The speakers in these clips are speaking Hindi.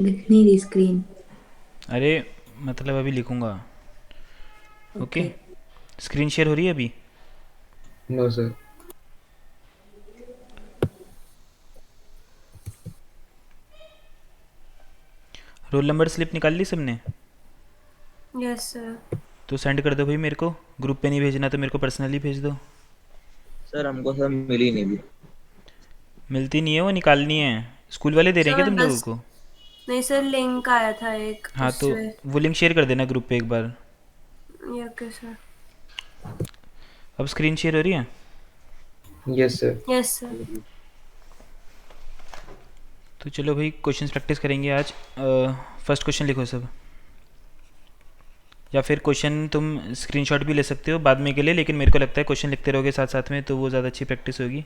दिख नहीं रही स्क्रीन। अरे मतलब अभी लिखूंगा। ओके। ओके। स्क्रीन शेयर हो रही है अभी? No sir. Roll number slip निकाल ली सबने? Yes sir. तो सेंड कर दो भाई मेरे को। ग्रुप पे नहीं भेजना तो मेरे को पर्सनली भेज दो। सर हमको सर मिली नहीं भी। मिलती नहीं है वो, निकालनी है। स्कूल वाले दे रहे सर हैं क्या मैं तुम लोगों बस, को? नहीं सर लिंक आया था एक हाँ तो उससे। वो लिंक शेयर कर देना ग्रुप पे एक बार। ये ओके सर। अब स्क्रीन शेयर हो रही है? Yes sir. Yes sir. तो चलो भाई क्वेश्चंस प्रैक्टिस करेंगे आज। फर्स्ट क्वेश्चन लिखो सब। या फिर क्वेश्चन तुम स्क्रीनशॉट भी ले सकते हो बाद में के लिए, लेकिन मेरे को लगता है क्वेश्चन लिखते रहोगे साथ साथ में तो वो ज़्यादा अच्छी प्रैक्टिस होगी।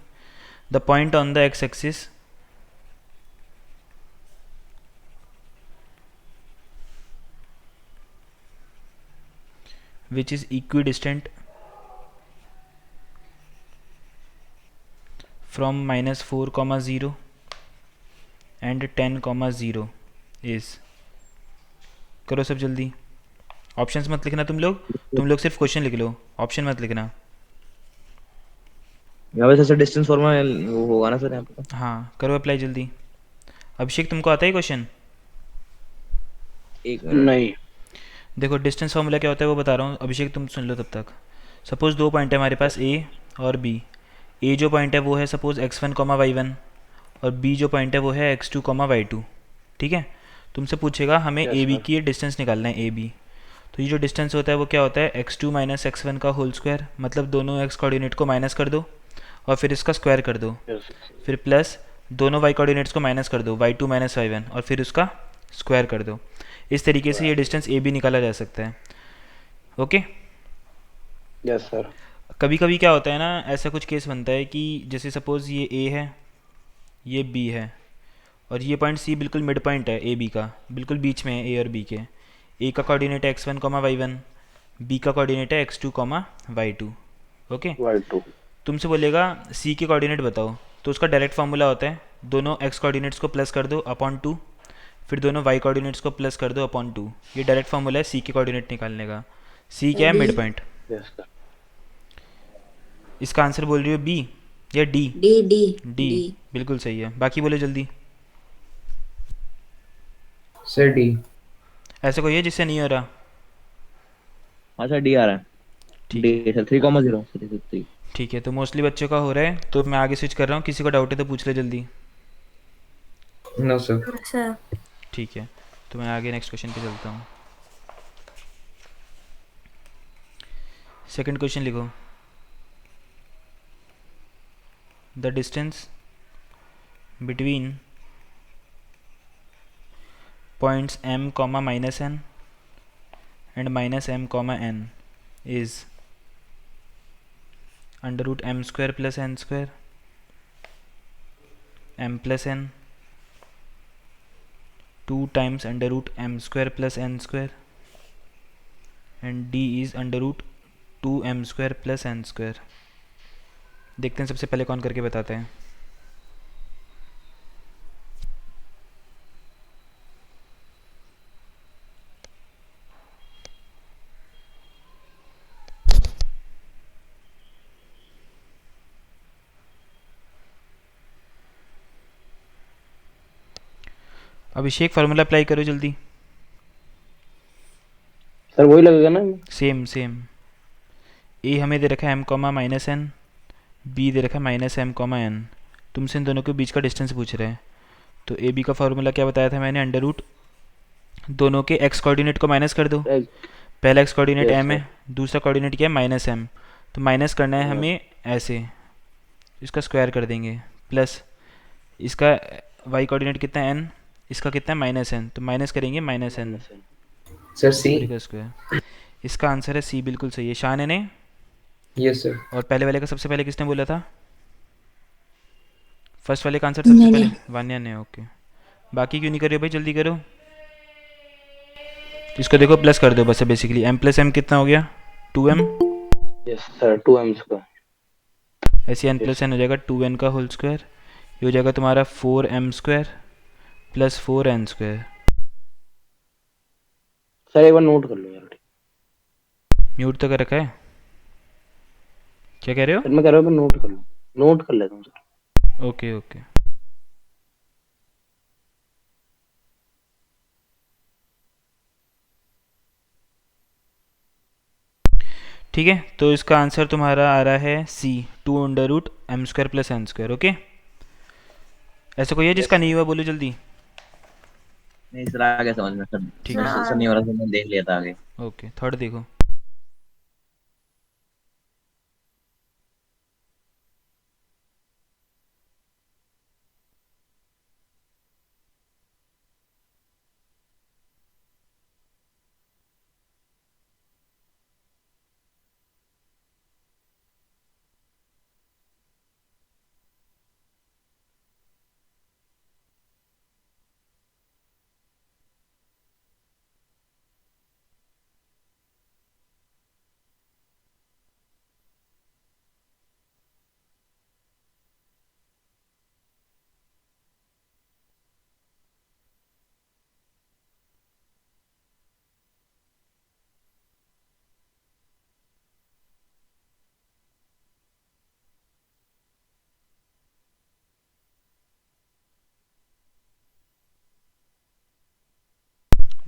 The point on the x axis which is equidistant from -4, 0 and 10, 0 is। करो सब जल्दी। ऑप्शंस मत लिखना तुम लोग सिर्फ क्वेश्चन लिख लो, ऑप्शन मत लिखना। यहाँ पे सर डिस्टेंस फॉर्मूला वो होगा ना सर यहाँ पे? हाँ करो अप्लाई जल्दी। अभिषेक तुमको आता है क्वेश्चन? एक मिनट। नहीं। देखो डिस्टेंस फार्मूला क्या होता है वो बता रहा हूँ, अभिषेक तुम सुन लो तब तक। सपोज़ दो पॉइंट है हमारे पास ए और बी। ए जो पॉइंट है वो है सपोज़ x1, y1, और बी जो पॉइंट है वो है x2, y2। ठीक है। तुमसे पूछेगा हमें यस ए बी सर। की डिस्टेंस निकालना है, ए बी। तो ये जो डिस्टेंस होता है वो क्या होता है, x2 माइनस x1 का होल स्क्वायर, मतलब दोनों x कोऑर्डिनेट को माइनस कर दो और फिर इसका स्क्वायर कर दो। यस। फिर प्लस दोनों y कोऑर्डिनेट्स को माइनस कर दो, y2 माइनस y1, और फिर उसका स्क्वायर कर दो। इस तरीके से ये डिस्टेंस ए बी निकाला जा सकता है। ओके। Yes sir. कभी कभी क्या होता है ना, ऐसा कुछ केस बनता है कि जैसे सपोज़ ये ए है, ये बी है, और ये पॉइंट सी बिल्कुल मिड पॉइंट है ए बी का, बिल्कुल बीच में है ए और बी के। ए का कोऑर्डिनेट है x1, y1, बी का कोऑर्डिनेट है x2, y2। ओके। Y2। तुमसे बोलेगा सी के कोऑर्डिनेट बताओ, तो उसका डायरेक्ट फार्मूला होता है दोनों x कोऑर्डिनेट्स को प्लस कर दो अपॉन 2, फिर दोनों y कोऑर्डिनेट्स को प्लस कर दो अपॉन 2। ये डायरेक्ट फार्मूला है सी के कोऑर्डिनेट निकालने का। सी क्या है, D. Mid point. Yes sir. इसका आंसर बोल रही हो बी या D? D D. D D. बिल्कुल सही है। बाकी बोलो जल्दी। Sir D. ऐसा कोई है जिससे नहीं हो रहा? हाँ सर डी आ रहा है। ठीक है। डी सर 3,0 3 ठीक है तो मोस्टली बच्चों का हो रहा है, तो मैं आगे स्विच कर रहा हूँ। किसी को डाउट है तो पूछ ले जल्दी। No sir. सर। ठीक है तो मैं आगे नेक्स्ट क्वेश्चन पे चलता हूँ। सेकंड क्वेश्चन लिखो। The distance between points m, -n and -m, n is √m square plus n square, m plus n, 2 times √m square plus n square, and d is √2m square plus n square। देखते हैं सबसे पहले कौन करके बताते हैं। अभिषेक फार्मूला अप्लाई करो जल्दी। सर वही लगेगा ना? Same same. ए हमें दे रखा है m, -n, बी दे रखा है -m, n। तुमसे इन दोनों के बीच का डिस्टेंस पूछ रहे हैं। तो ए बी का फार्मूला क्या बताया था मैंने, अंडर रूट दोनों के x कोऑर्डिनेट को माइनस कर दो। पहला x coordinate yes m sir. है, दूसरा कोऑर्डिनेट क्या है -m। तो माइनस करना है यस। हमें ऐसे, इसका स्क्वायर कर देंगे, प्लस इसका y कोऑर्डिनेट कितना है n, इसका कितना है -n, तो माइनस करेंगे -n सर सी। पूरे का स्क्वायर। इसका आंसर है सी, बिल्कुल सही है शान ने। Yes sir. और पहले वाले का सबसे पहले किसने बोला था? फर्स्ट वाले का आंसर सबसे मैंने। पहले वान्या ने। ओके। बाकी क्यों नहीं कर रहे हो भाई, जल्दी करो। इसको देखो प्लस कर दो बस, बेसिकली m प्लस m कितना हो गया, 2m। Yes sir 2m square. ऐसे n यस प्लस n हो जाएगा 2n का होल स्क्वायर। ये हो जाएगा तुम्हारा 4m square plus 4n square. Sir एक बार नोट कर लो यार। म्यूट तो कर रखा है, क्या कह रहे सर मैं कह रहा हूँ नोट कर लो, नोट कर लेता हूँ सर। हो? Okay okay. ठीक है, तो इसका आंसर तुम्हारा आ रहा है सी, 2√m² + n²। ओके, ऐसा कोई है जिसका नहीं हुआ? बोलो जल्दी। नहीं सर, आ गया समझ में सर। ठीक है, सर नहीं हो रहा, सर मैं देख लिया था आगे। ओके, थर्ड देखो।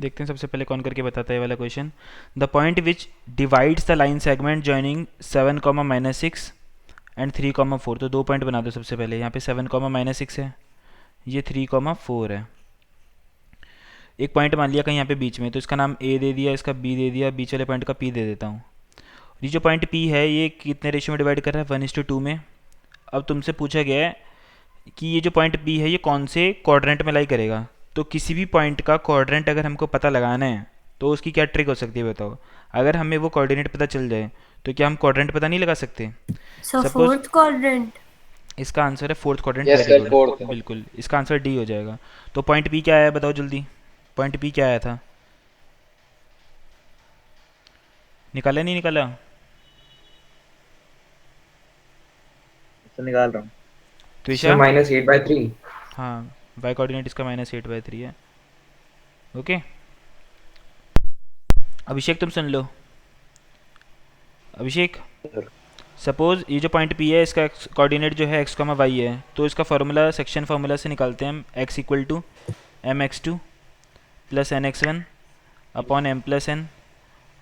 देखते हैं सबसे पहले कौन करके बताता है ये वाला question. The point which divides the line segment joining 7, -6 and 3, 4। तो 2 पॉइंट बना दो सबसे पहले। यहाँ पे 7, -6 है, ये 3, 4 है। एक पॉइंट मान लिया कहीं यहाँ पे बीच में, तो इसका नाम ए दे दिया, इसका बी दे दिया, बीच वाले पॉइंट का पी दे देता हूँ। ये जो पॉइंट पी है ये कितने रेशियो में डिवाइड कर रहा है? 1:2 में। अब तुमसे पूछा गया है कि ये जो पॉइंट पी है ये कौन से क्वाड्रेंट में लाई करेगा। तो किसी भी पॉइंट का क्वाड्रेंट अगर हमको पता लगाना है तो उसकी क्या ट्रिक हो सकती है बताओ? अगर हमें वो कोऑर्डिनेट पता चल जाए तो क्या हम क्वाड्रेंट पता नहीं लगा सकते? सो Suppose- फोर्थ क्वाड्रेंट। इसका आंसर है fourth quadrant. Yes, very sir, good, fourth। बिल्कुल इसका आंसर डी हो जाएगा। तो पॉइंट पी क्या आया बताओ जल्दी? पॉइंट पी क्या आया था? निकाला नहीं निकाला? सर निकाल रहा हूँ। त्विषा? -8/3। हाँ, वाई कोऑर्डिनेट इसका -8/3 है। ओके, अभिषेक तुम सुन लो। अभिषेक, सर सपोज ये जो पॉइंट पी है इसका कोऑर्डिनेट जो है x, y है, तो इसका फार्मूला सेक्शन फार्मूला से निकालते हैं हम। x = mx2 + nx1 / m+n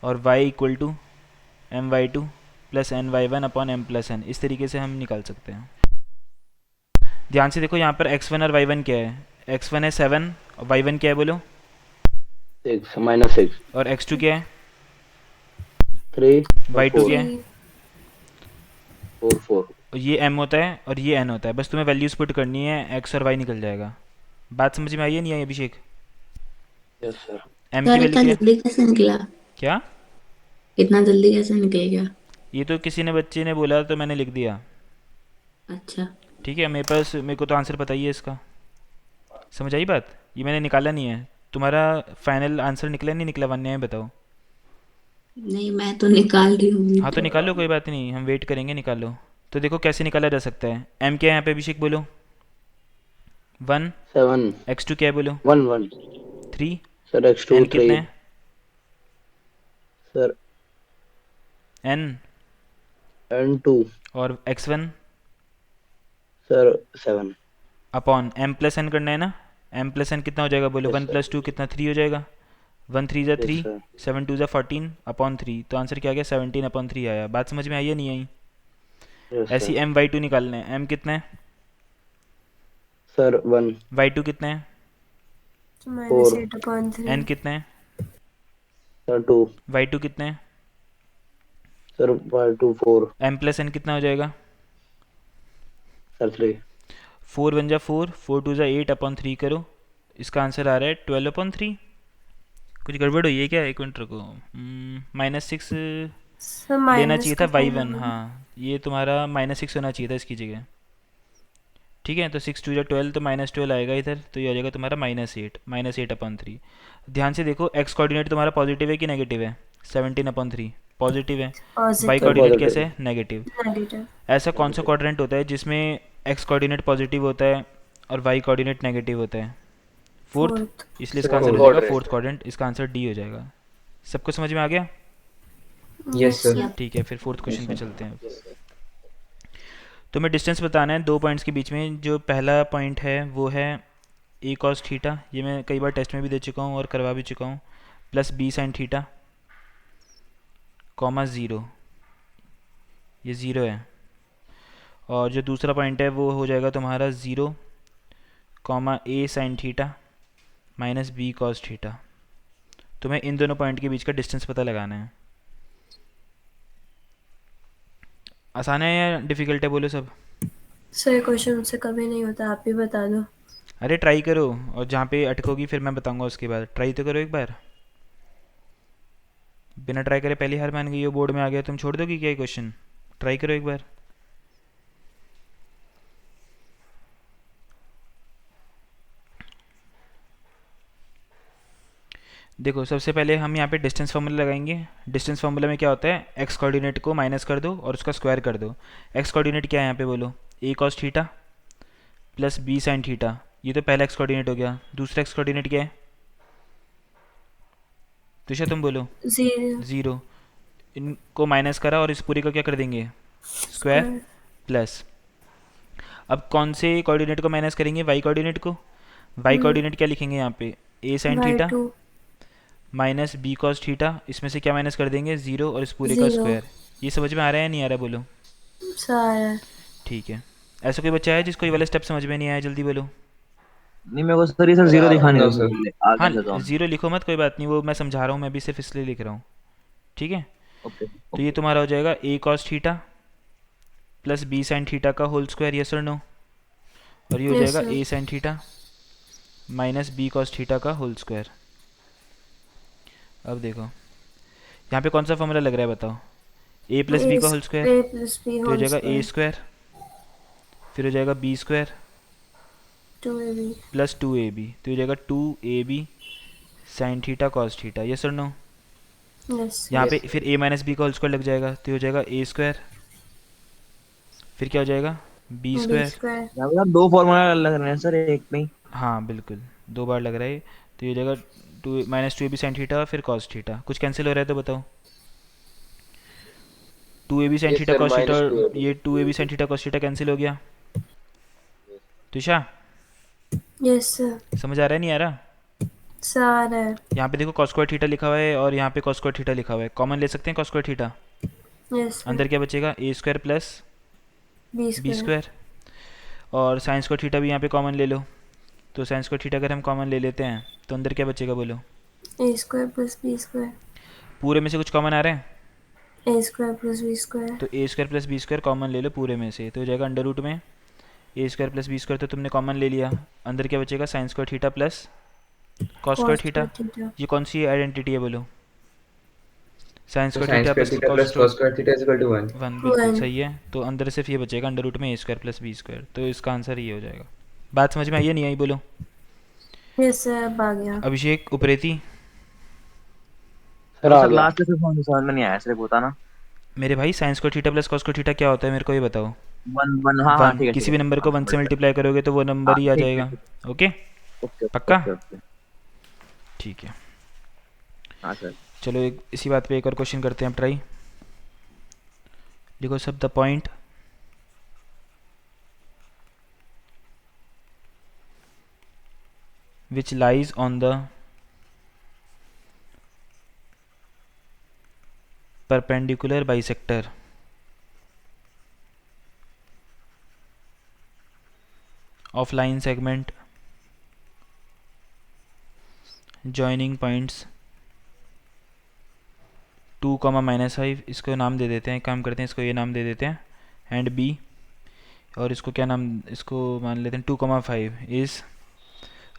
और y = my2 + ny1 / m+n। इस तरीके से हम निकाल सकते हैं। ध्यान से देखो यहाँ पर x1 और y1 क्या है? x1 है 7 और y1 क्या है बोलो? 6 -6 और x2 क्या है? 3 y2 क्या है? 4 4। और ये m होता है और ये n होता है। बस तुम्हें वैल्यूज पुट करनी है, x और y निकल जाएगा। बात समझ में आई है नहीं आई Abhishek? Yes sir. m sir की इतना वैल्यू क्या है? जल्दी कैसे निकला? क्या? इतना जल्दी कैसे निकल गया? ये तो किसी ने बच्चे ने बोला तो मैंने लिख दिया। अच्छा, ठीक है, मेरे को तो आंसर पता ही है इसका। समझ आई बात? ये मैंने निकाला नहीं है। तुम्हारा फाइनल आंसर निकला नहीं निकला? 1 में बताओ। नहीं मैं तो निकाल रही हूँ। हाँ तो निकालो, कोई बात नहीं, हम वेट करेंगे, निकालो। तो देखो कैसे निकाला जा सकता है। m क्या है यहाँ पे अभिषेक बोलो? 1। 7 x2 क्या है बोलो? 1 1। 3। सर x2 n कितना 3। है? Sir n n2। और x1 सर 7। अपॉन m+n करना है ना। m+n कितना हो जाएगा बोलो? Yes, 1 sir। + 2 कितना? 3 हो जाएगा। 1 3 ज़ा 3, Yes, sir। 7 2 ज़ा 14 अपॉन 3। तो आंसर क्या आ गया? 17/3 आया। बात समझ में आई या नहीं आई? यस ऐसी सर। my2 निकालना है। m कितना है? सर 1 y2 कितना है? -8/3। n कितना है? सर 2। y2 कितना है? सर 2 4। m+n कितना हो जाएगा? सर 3। 4 1 ज़ा 4, 4 2 ज़ा 8/3 करो। इसका आंसर आ रहा है 12/3। कुछ गड़बड़ हुई है क्या? एक मिनट रुको। -6 सर लेना माइनस चाहिए था y1। हाँ, ये तुम्हारा -6 होना चाहिए था इसकी जगह। ठीक है, तो 6 2 ज़ा 12, तो -12 आएगा इधर, तो ये हो जाएगा तुम्हारा -8/3। ध्यान से देखो, x कोऑर्डिनेट तुम्हारा पॉजिटिव है कि नेगेटिव है? 17/3 पॉजिटिव है। y positive coordinate positive। कैसे है? नेगेटिव। नेगेटिव। ऐसा कौन सा क्वाड्रेंट होता है जिसमें x कोऑर्डिनेट पॉजिटिव होता है और y कोऑर्डिनेट नेगेटिव होता है? फोर्थ। इसलिए इसका आंसर हो Fourth जाएगा quadrant। Fourth quadrant. इसका आंसर डी हो जाएगा। सबको समझ में आ गया? Yes, sir. Yep. ठीक है, फिर फोर्थ क्वेश्चन पे sir. चलते हैं। तो मैं डिस्टेंस बताना है दो पॉइंट्स के बीच में। जो पहला पॉइंट है वो है ए कॉस थीटा, ये मैं कई बार टेस्ट में भी दे चुका हूँ और करवा भी चुका हूँ, plus B sine theta, comma zero, ये ज़ीरो है। और जो दूसरा पॉइंट है वो हो जाएगा तुम्हारा zero comma A sine theta minus B cos theta. तुम्हें इन दोनों पॉइंट के बीच का डिस्टेंस पता लगाना है। आसान है या डिफ़िकल्ट है, बोलो सब? सर क्वेश्चन मुझसे कभी नहीं होता, आप ही बता दो। अरे ट्राई करो, और जहाँ पे अटकोगी फिर मैं बताऊंगा उसके बाद। ट्राई तो करो एक बार। बिना ट्राई करे पहली हार मान गई हो, बोर्ड में आ गया, तुम छोड़ दोगी क्या ये क्वेश्चन? ट्राई करो एक बार। देखो सबसे पहले हम यहाँ पे डिस्टेंस फार्मूला लगाएंगे। डिस्टेंस फार्मूला में क्या होता है, एक्स कोऑर्डिनेट को माइनस कर दो और उसका स्क्वायर कर दो। एक्स कोऑर्डिनेट क्या है यहाँ पे बोलो, A cos theta plus B sine theta, ये तो पहला एक्स कोऑर्डिनेट हो गया। दूसरा एक्स कोऑर्डिनेट क्या है तुषा, तुम बोलो? Zero zero. इनको माइनस करा और इस पूरे का क्या कर देंगे, स्क्वायर प्लस। अब कौन से कोऑर्डिनेट को माइनस करेंगे, वाई कोऑर्डिनेट को। वाई कोऑर्डिनेट क्या लिखेंगे यहाँ पे, A sine by theta two minus B cos theta, इसमें से क्या माइनस कर देंगे, ज़ीरो, और इस पूरे का जीरो। स्क्वायर। ये समझ में आ रहा है या नहीं आ रहा, बोलो? सारा ठीक है। ऐसा कोई बच्चा है जिसको ये वाला स्टेप समझ में नहीं आया, जल्दी बोलो। नहीं मेरे को सर ये सब जीरो दिखाने No, दो sir. पहले, हाँ, आगे से तो ज़ीरो लिखो मत, कोई बात नहीं, वो मैं समझा रहा हूँ, मैं भी सिर्फ इसलिए लिख रहा हूँ। ठीक है, ओके तो ये तुम्हारा हो जाएगा A cos theta plus B sine theta का होल स्क्वायर, यस और नो। और ये हो Yes, जाएगा sir. A sine theta minus B cos theta का होल स्क्वायर। अब देखो यहाँ पे कौन सा फॉर्मूला लग रहा है बताओ, ए प्लस बी का होल स्क्वायर, ए प्लस बी तो हो होल जाएगा ए स्क्वायर स्क्वायर, फिर हो जाएगा B square two A B. Plus two A B, तो हो जाएगा two A B sine theta cos theta, yes और नो। यस यहाँ पे फिर a माइनस बी का होल स्क्वायर लग जाएगा, तो हो जाएगा ए स्क्वायर, फिर क्या हो जाएगा बी बी स्क्वायर। स्क्वायर यहाँ पे दो फॉर्मूला लग रहे हैं सर, एक नहीं। हाँ बिल्कुल, दो बार लग रहा है, तो ये हो जाएगा two minus two A B sine theta फिर कॉस थीटा। कुछ कैंसिल हो रहा है तो बताओ, two A B sine Yes, theta sir, cos theta, minus 2ab. ये two A B sine theta cos theta cancel हो गया। Tusha yes sir. समझ आ रहा है नहीं आ रहा? सारा है। यहाँ पे देखो कॉस स्क्वायर थीटा लिखा हुआ है और यहाँ पे कॉस स्क्वायर थीटा लिखा हुआ है, कॉमन ले सकते हैं cos square theta. Yes sir. अंदर क्या बचेगा, A square plus B B square square, और साइन स्क्वायर थीटा भी यहाँ पे कॉमन ले लो। तो साइन स्क्वायर थीटा अगर हम कॉमन ले लेते हैं तो अंदर क्या बचेगा बोलो? A square plus B square. पूरे में से कुछ कॉमन आ रहा है, A square plus B square. तो A square plus B square common ले लो पूरे में से, तो हो जाएगा अंडर रूट में A square plus B square, तो तुमने कॉमन ले लिया। अंदर क्या बचेगा, sine square theta plus cos square theta. Theta. ये कौन सी आइडेंटिटी है बोलो? साइन So स्क्वायर sin थीटा square plus theta plus cos square theta is equal to 1. One, बिल्कुल One. सही है। तो अंदर सिर्फ ये बचेगा अंडर रूट में A square plus B square, तो इसका आंसर ये हो जाएगा। बात समझ में आई या नहीं आई, बोलो? यस सर, अब आ गया। अभिषेक उप्रेती, सर आ सर गया। लास्ट से समझ में नहीं आया, सिर्फ बताना। मेरे भाई sign square theta plus cos square theta क्या होता है मेरे को ये बताओ? वन वन, हाँ हाँ वन, ठीक है किसी ठीक भी है। नंबर को हाँ, वन से बढ़िया। मल्टीप्लाई करोगे तो वो नंबर ही आ ठीक है, जाएगा। ठीक ओके, ओके पक्का? Okay, okay. ठीक है, हाँ सर। चलो एक इसी बात पे एक और क्वेश्चन करते हैं अब ट्राई। लिखो सब, the point which lies on the perpendicular bisector of line segment joining points 2, -5, इसको नाम दे देते हैं, काम करते हैं, इसको ये नाम दे देते हैं, एंड b, और इसको क्या नाम, इसको मान लेते हैं 2,5 इज़।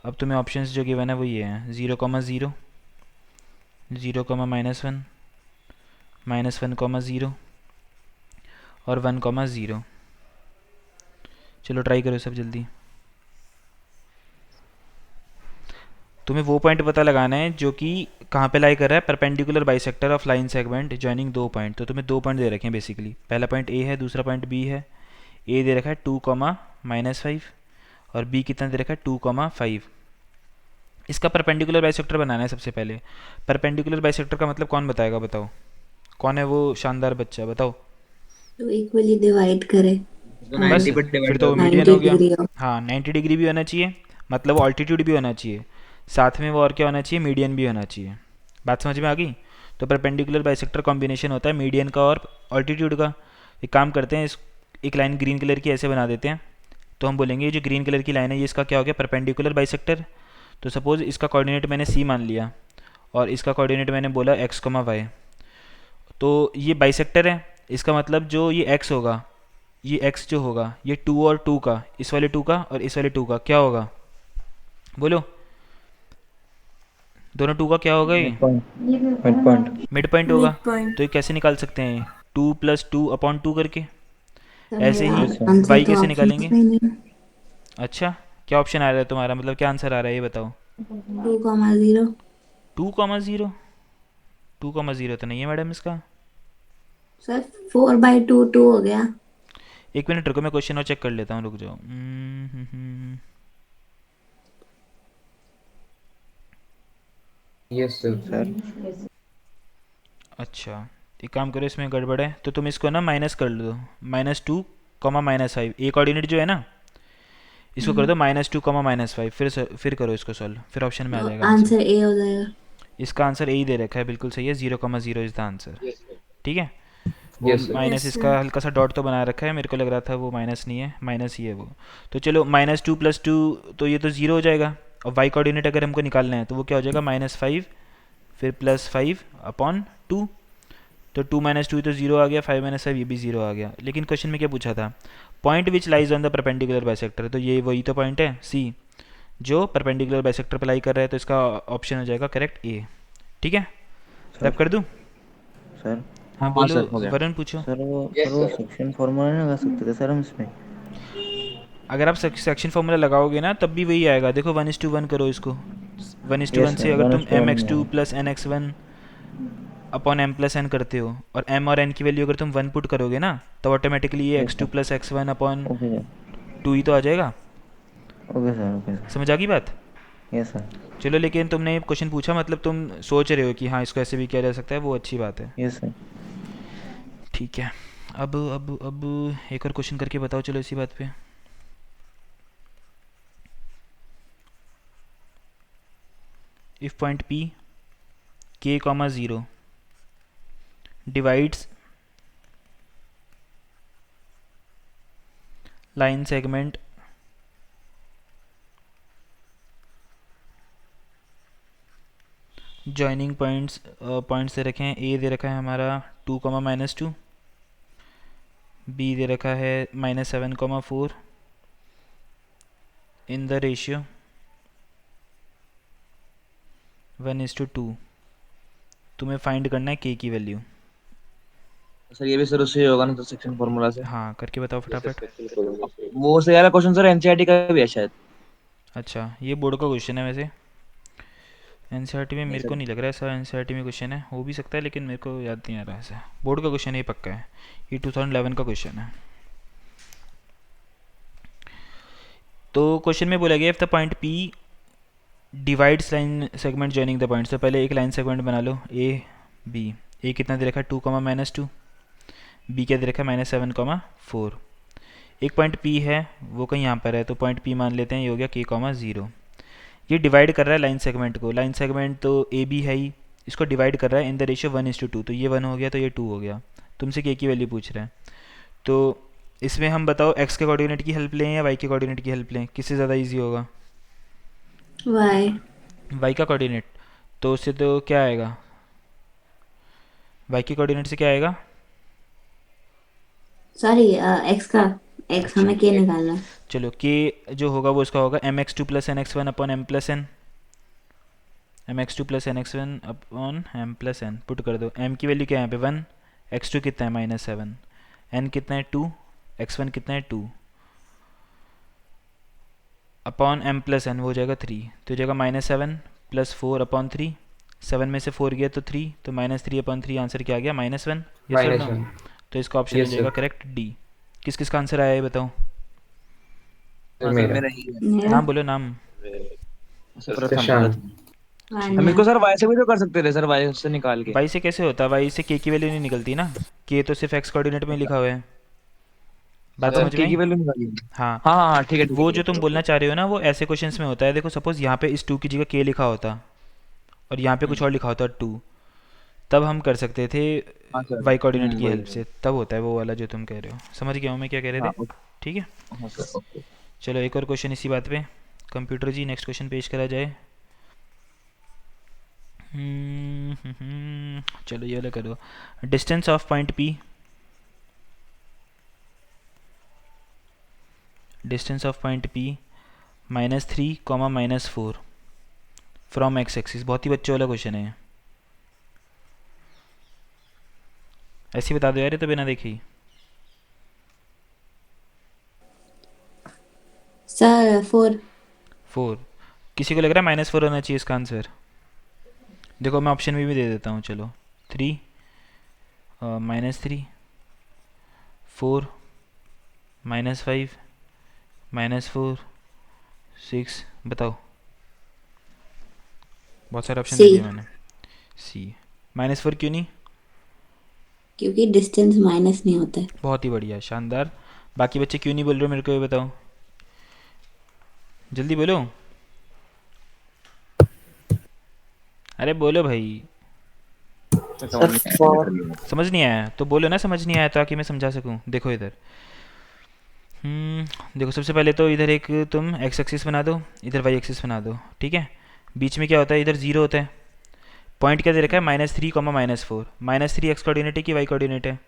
अब तुम्हें ऑप्शंस जो गिवन है वो ये हैं, 0, 0, 0, -1, -1, 0 और 1, 0। चलो ट्राई करो सब जल्दी। तुम्हें वो पॉइंट पता लगाना है जो कि कहाँ पे लाई कर रहा है, perpendicular bisector of line segment joining दो पॉइंट। तो तुम्हें दो पॉइंट दे रखे हैं बेसिकली, पहला पॉइंट ए है, दूसरा पॉइंट बी है। ए दे रखा है 2, -5 और बी कितना दे रखा है 2, 5। इसका परपेंडिकुलर बाइसेक्टर बनाना है सबसे पहले। परपेंडिकुलर बाइसेक्टर का मतलब कौन बताएगा, बताओ कौन है वो शानदार बच्चा, बताओ। तो इक्वली डिवाइड करे। तो बस 90 पर फिर डिवाइड तो वो करो। मीडियन हो 90 गया। Degree of. हाँ 90 डिग्री भी होना चाहिए, मतलब वो ऑल्टीट्यूड भी होना चाहिए, साथ में वो और क्या होना चाहिए, मीडियन भी होना चाहिए। बात समझ में आ गई। तो परपेंडिकुलर बाइसेक्टर कॉम्बिनेशन होता है मीडियन का और ऑल्टीट्यूड का। एक काम करते हैं, इस एक लाइन ग्रीन कलर की ऐसे बना देते हैं। तो हम बोलेंगे ये जो ग्रीन कलर की लाइन है ये इसका क्या हो गया, परपेंडिकुलर बाइसेक्टर। तो सपोज़ इसका कोऑर्डिनेट मैंने सी मान लिया और इसका कोऑर्डिनेट मैंने बोला एक्स कमा वाई। तो ये बाइसेक्टर है, इसका मतलब जो ये एक्स होगा, ये एक्स जो होगा ये 2 और 2 का, इस वाले 2 का और इस वाले 2 का क्या होगा, बोलो। दोनों 2 का क्या होगा, ये मिड पॉइंट। मिड पॉइंट होगा। Mid point. तो ये कैसे निकाल सकते हैं, 2 + 2 अपॉन 2 करके। सर ऐसे मेरा ही आंसर वाई तो कैसे ऑप्शन निकालेंगे। में नहीं। अच्छा क्या ऑप्शन आ रहा है तुम्हारा, मतलब क्या आंसर आ रहा है ये बताओ। 2,0। 2,0। 2,0 तो नहीं है मैडम इसका। सर 4/2 2 हो गया। एक मिनट रुको, मैं क्वेश्चन और चेक कर लेता हूँ, रुक जाओ। Yes sir. सर अच्छा एक काम करो, इसमें गड़बड़ है तो तुम इसको ना माइनस कर दो, -2, -5। ए कोऑर्डिनेट जो है ना इसको कर दो -2, -5। फिर करो इसको सॉल्व, फिर ऑप्शन में आ तो जाएगा आंसर। आंसर ए हो जाएगा। इसका आंसर ए ही दे रखा है, बिल्कुल सही है, 0,0 इज द आंसर। ठीक है, वो Yes, sir. माइनस Yes, इसका sir. हल्का सा डॉट तो बना रखा है, मेरे को लग रहा था वो माइनस नहीं है, माइनस ही है वो। तो चलो -2 + 2 तो ये तो 0 हो जाएगा। और वाई कोऑर्डिनेट अगर हमको निकालना है तो वो क्या हो जाएगा, -5 फिर +5 अपॉन 2। तो 2 - 2 तो 0 आ गया, 5 - 5 ये भी 0 आ गया। लेकिन क्वेश्चन में क्या पूछा था, point which lies on the perpendicular bisector. तो ये वही तो पॉइंट है सी, जो परपेंडिकुलर बाइसेक्टर पर लाई कर रहा है। तो इसका ऑप्शन हो जाएगा करेक्ट ए। ठीक है, रैप कर दूँ। सर हाँ हाँ बोलो सर हो गया। वरुण, पूछो। सर वो Yes, सर वो sir. सेक्शन फॉर्मूला नहीं लगा सकते थे सर हम इसमें। अगर आप सेक्शन फार्मूला लगाओगे ना तब भी वही आएगा। देखो 1:1 करो इसको, 1:1 यस से सर, अगर 1 तुम is to 1 mx2 + nx1 upon m + n करते हो और m और n की वैल्यू अगर तुम 1 पुट करोगे ना तो ऑटोमेटिकली ये Yes, x2 + x1 upon okay sir, 2 ही तो आ जाएगा। ओके सर, समझ आ गई बात। यस सर, चलो लेकिन तुमने ये क्वेश्चन पूछा, मतलब तुम सोच रहे हो कि हाँ इसको ऐसे भी किया जा सकता है, वो अच्छी बात है। Yes sir. ठीक है, अब एक और क्वेश्चन करके बताओ, चलो इसी बात पे। If point P k, 0 divides line segment joining points, points दे रखे हैं। A दे रखा है हमारा 2, -2, B दे रखा है -7,4 इन द रेशियो 1:2। तुम्हें फाइंड करना है k की वैल्यू। सर ये भी सर उससे ही होगा ना, तो सेक्शन फॉर्मूला से। हाँ करके बताओ फटाफट। वो से यार क्वेश्चन सर एनसीईआरटी का भी है शायद। अच्छा ये बोर्ड का क्वेश्चन है वैसे, एनसीईआरटी में नहीं मेरे सर। को नहीं लग रहा है ऐसा, एनसीईआरटी में क्वेश्चन है, हो भी सकता है लेकिन मेरे को याद नहीं आ रहा है ऐसा। बोर्ड का क्वेश्चन है ये, पक्का है, ये 2011 का क्वेश्चन है। तो क्वेश्चन में बोला गया if the point P divides line segment joining the points. तो पहले एक लाइन सेगमेंट बना लो ए बी। ए कितना दे रखा है 2, -2, बी क्या दे रखा है -7,4। एक पॉइंट P है वो कहीं यहाँ पर है, तो पॉइंट P मान लेते हैं, ये हो गया k, 0। ये डिवाइड कर रहा है लाइन सेगमेंट को, लाइन सेगमेंट तो ए बी है ही, इसको डिवाइड कर रहा है इन द रेशियो 1:2। तो ये 1 हो गया, तो ये 2 हो गया। तुमसे k की वैल्यू पूछ रहा है, तो इसमें हम बताओ x के कोऑर्डिनेट की हेल्प लें या y के कोऑर्डिनेट की हेल्प लें, किससे ज़्यादा इजी होगा। वाई। y का कोऑर्डिनेट, तो उससे तो क्या आएगा, y के कोऑर्डिनेट से क्या आएगा। सॉरी एक्स का, एक्स अच्छा हमें के निकालना है। चलो k जो होगा वो उसका होगा mx2 + nx1 upon m + n। mx2 + nx1 upon m + n put कर दो। m की वैल्यू क्या है यहाँ पे 1, x2 कितना है -7, n कितना है 2, x1 कितना है 2 अपॉन m + n वो हो जाएगा 3। तो हो जाएगा -7 + 4 अपॉन 3, 7 में से 4 गया तो 3, तो -3 अपॉन 3 आंसर क्या आ गया -1। यस और नो। -1. तो इसका ऑप्शन हो Yes, जाएगा sir. Correct D. किस किस का आंसर आया है ये बताओ। हाँ सर मेरा. मेरा ही है। मेरा नाम बोलो, नाम। प्रथम शशांक। प्रथम। हम वान्या। इसको सर वाई से भी तो कर सकते थे सर, वाई से निकाल के। वाई से कैसे होता है? वाई से के की वैल्यू नहीं निकलती ना, के तो सिर्फ एक्स कोऑर्डिनेट में लिखा हुआ है। बात अच्छा समझ में के की आई? वैल्यू निकाली। हाँ। हाँ हाँ हाँ, ठीक है ठीक है वो ठीक जो है तुम ठीक बोलना है। चाह रहे हो ना, वो ऐसे क्वेश्चंस में होता है। देखो सपोज यहाँ पे इस टू की जगह के लिखा होता और यहाँ पे कुछ और लिखा होता टू, तब हम कर सकते थे हाँ सर। वाई कोऑर्डिनेट की वही हेल्प वही। से। तब होता है वो वाला जो तुम कह रहे हो। समझ गया हूँ मैं क्या कह रहे हाँ थे। ठीक है, हाँ सर ओके। चलो एक और क्वेश्चन इसी बात पे। कंप्यूटर जी नेक्स्ट क्वेश्चन पेश करा जाए। चलो ये वाला करो। Distance of point P, distance of point P -3, -4 from x axis. बहुत ही बच्चों वाला क्वेश्चन है ये। ऐसे ही बता दो यार, ये तो बिना देखे ही। सर 4। 4? किसी को लग रहा है -4 होना चाहिए इसका आंसर? देखो मैं ऑप्शन भी दे देता हूँ। चलो 3, -3, 4, -5, -4, 6। बताओ। बहुत सारे ऑप्शन दे सी, दिए मैंने। सी। -4 क्यों नहीं? क्योंकि डिस्टेंस माइनस नहीं होता है। बहुत ही बढ़िया, शानदार। बाकी बच्चे क्यों नहीं बोल रहे हो मेरे को, ये बताओ जल्दी बोलो। अरे बोलो भाई। सर 4। समझ नहीं आया तो बोलो ना, समझ नहीं आया तो आके मैं समझा सकूं। देखो इधर, देखो सबसे पहले तो इधर एक तुम एक्स एक्सिस बना दो, इधर वाई एक्सिस बना दो। ठीक है, बीच में क्या होता है? इधर जीरो होता है। पॉइंट क्या दे रखा है? -3, -4। -3 एक्स कोऑर्डिनेट है कि वाई कोऑर्डिनेट है?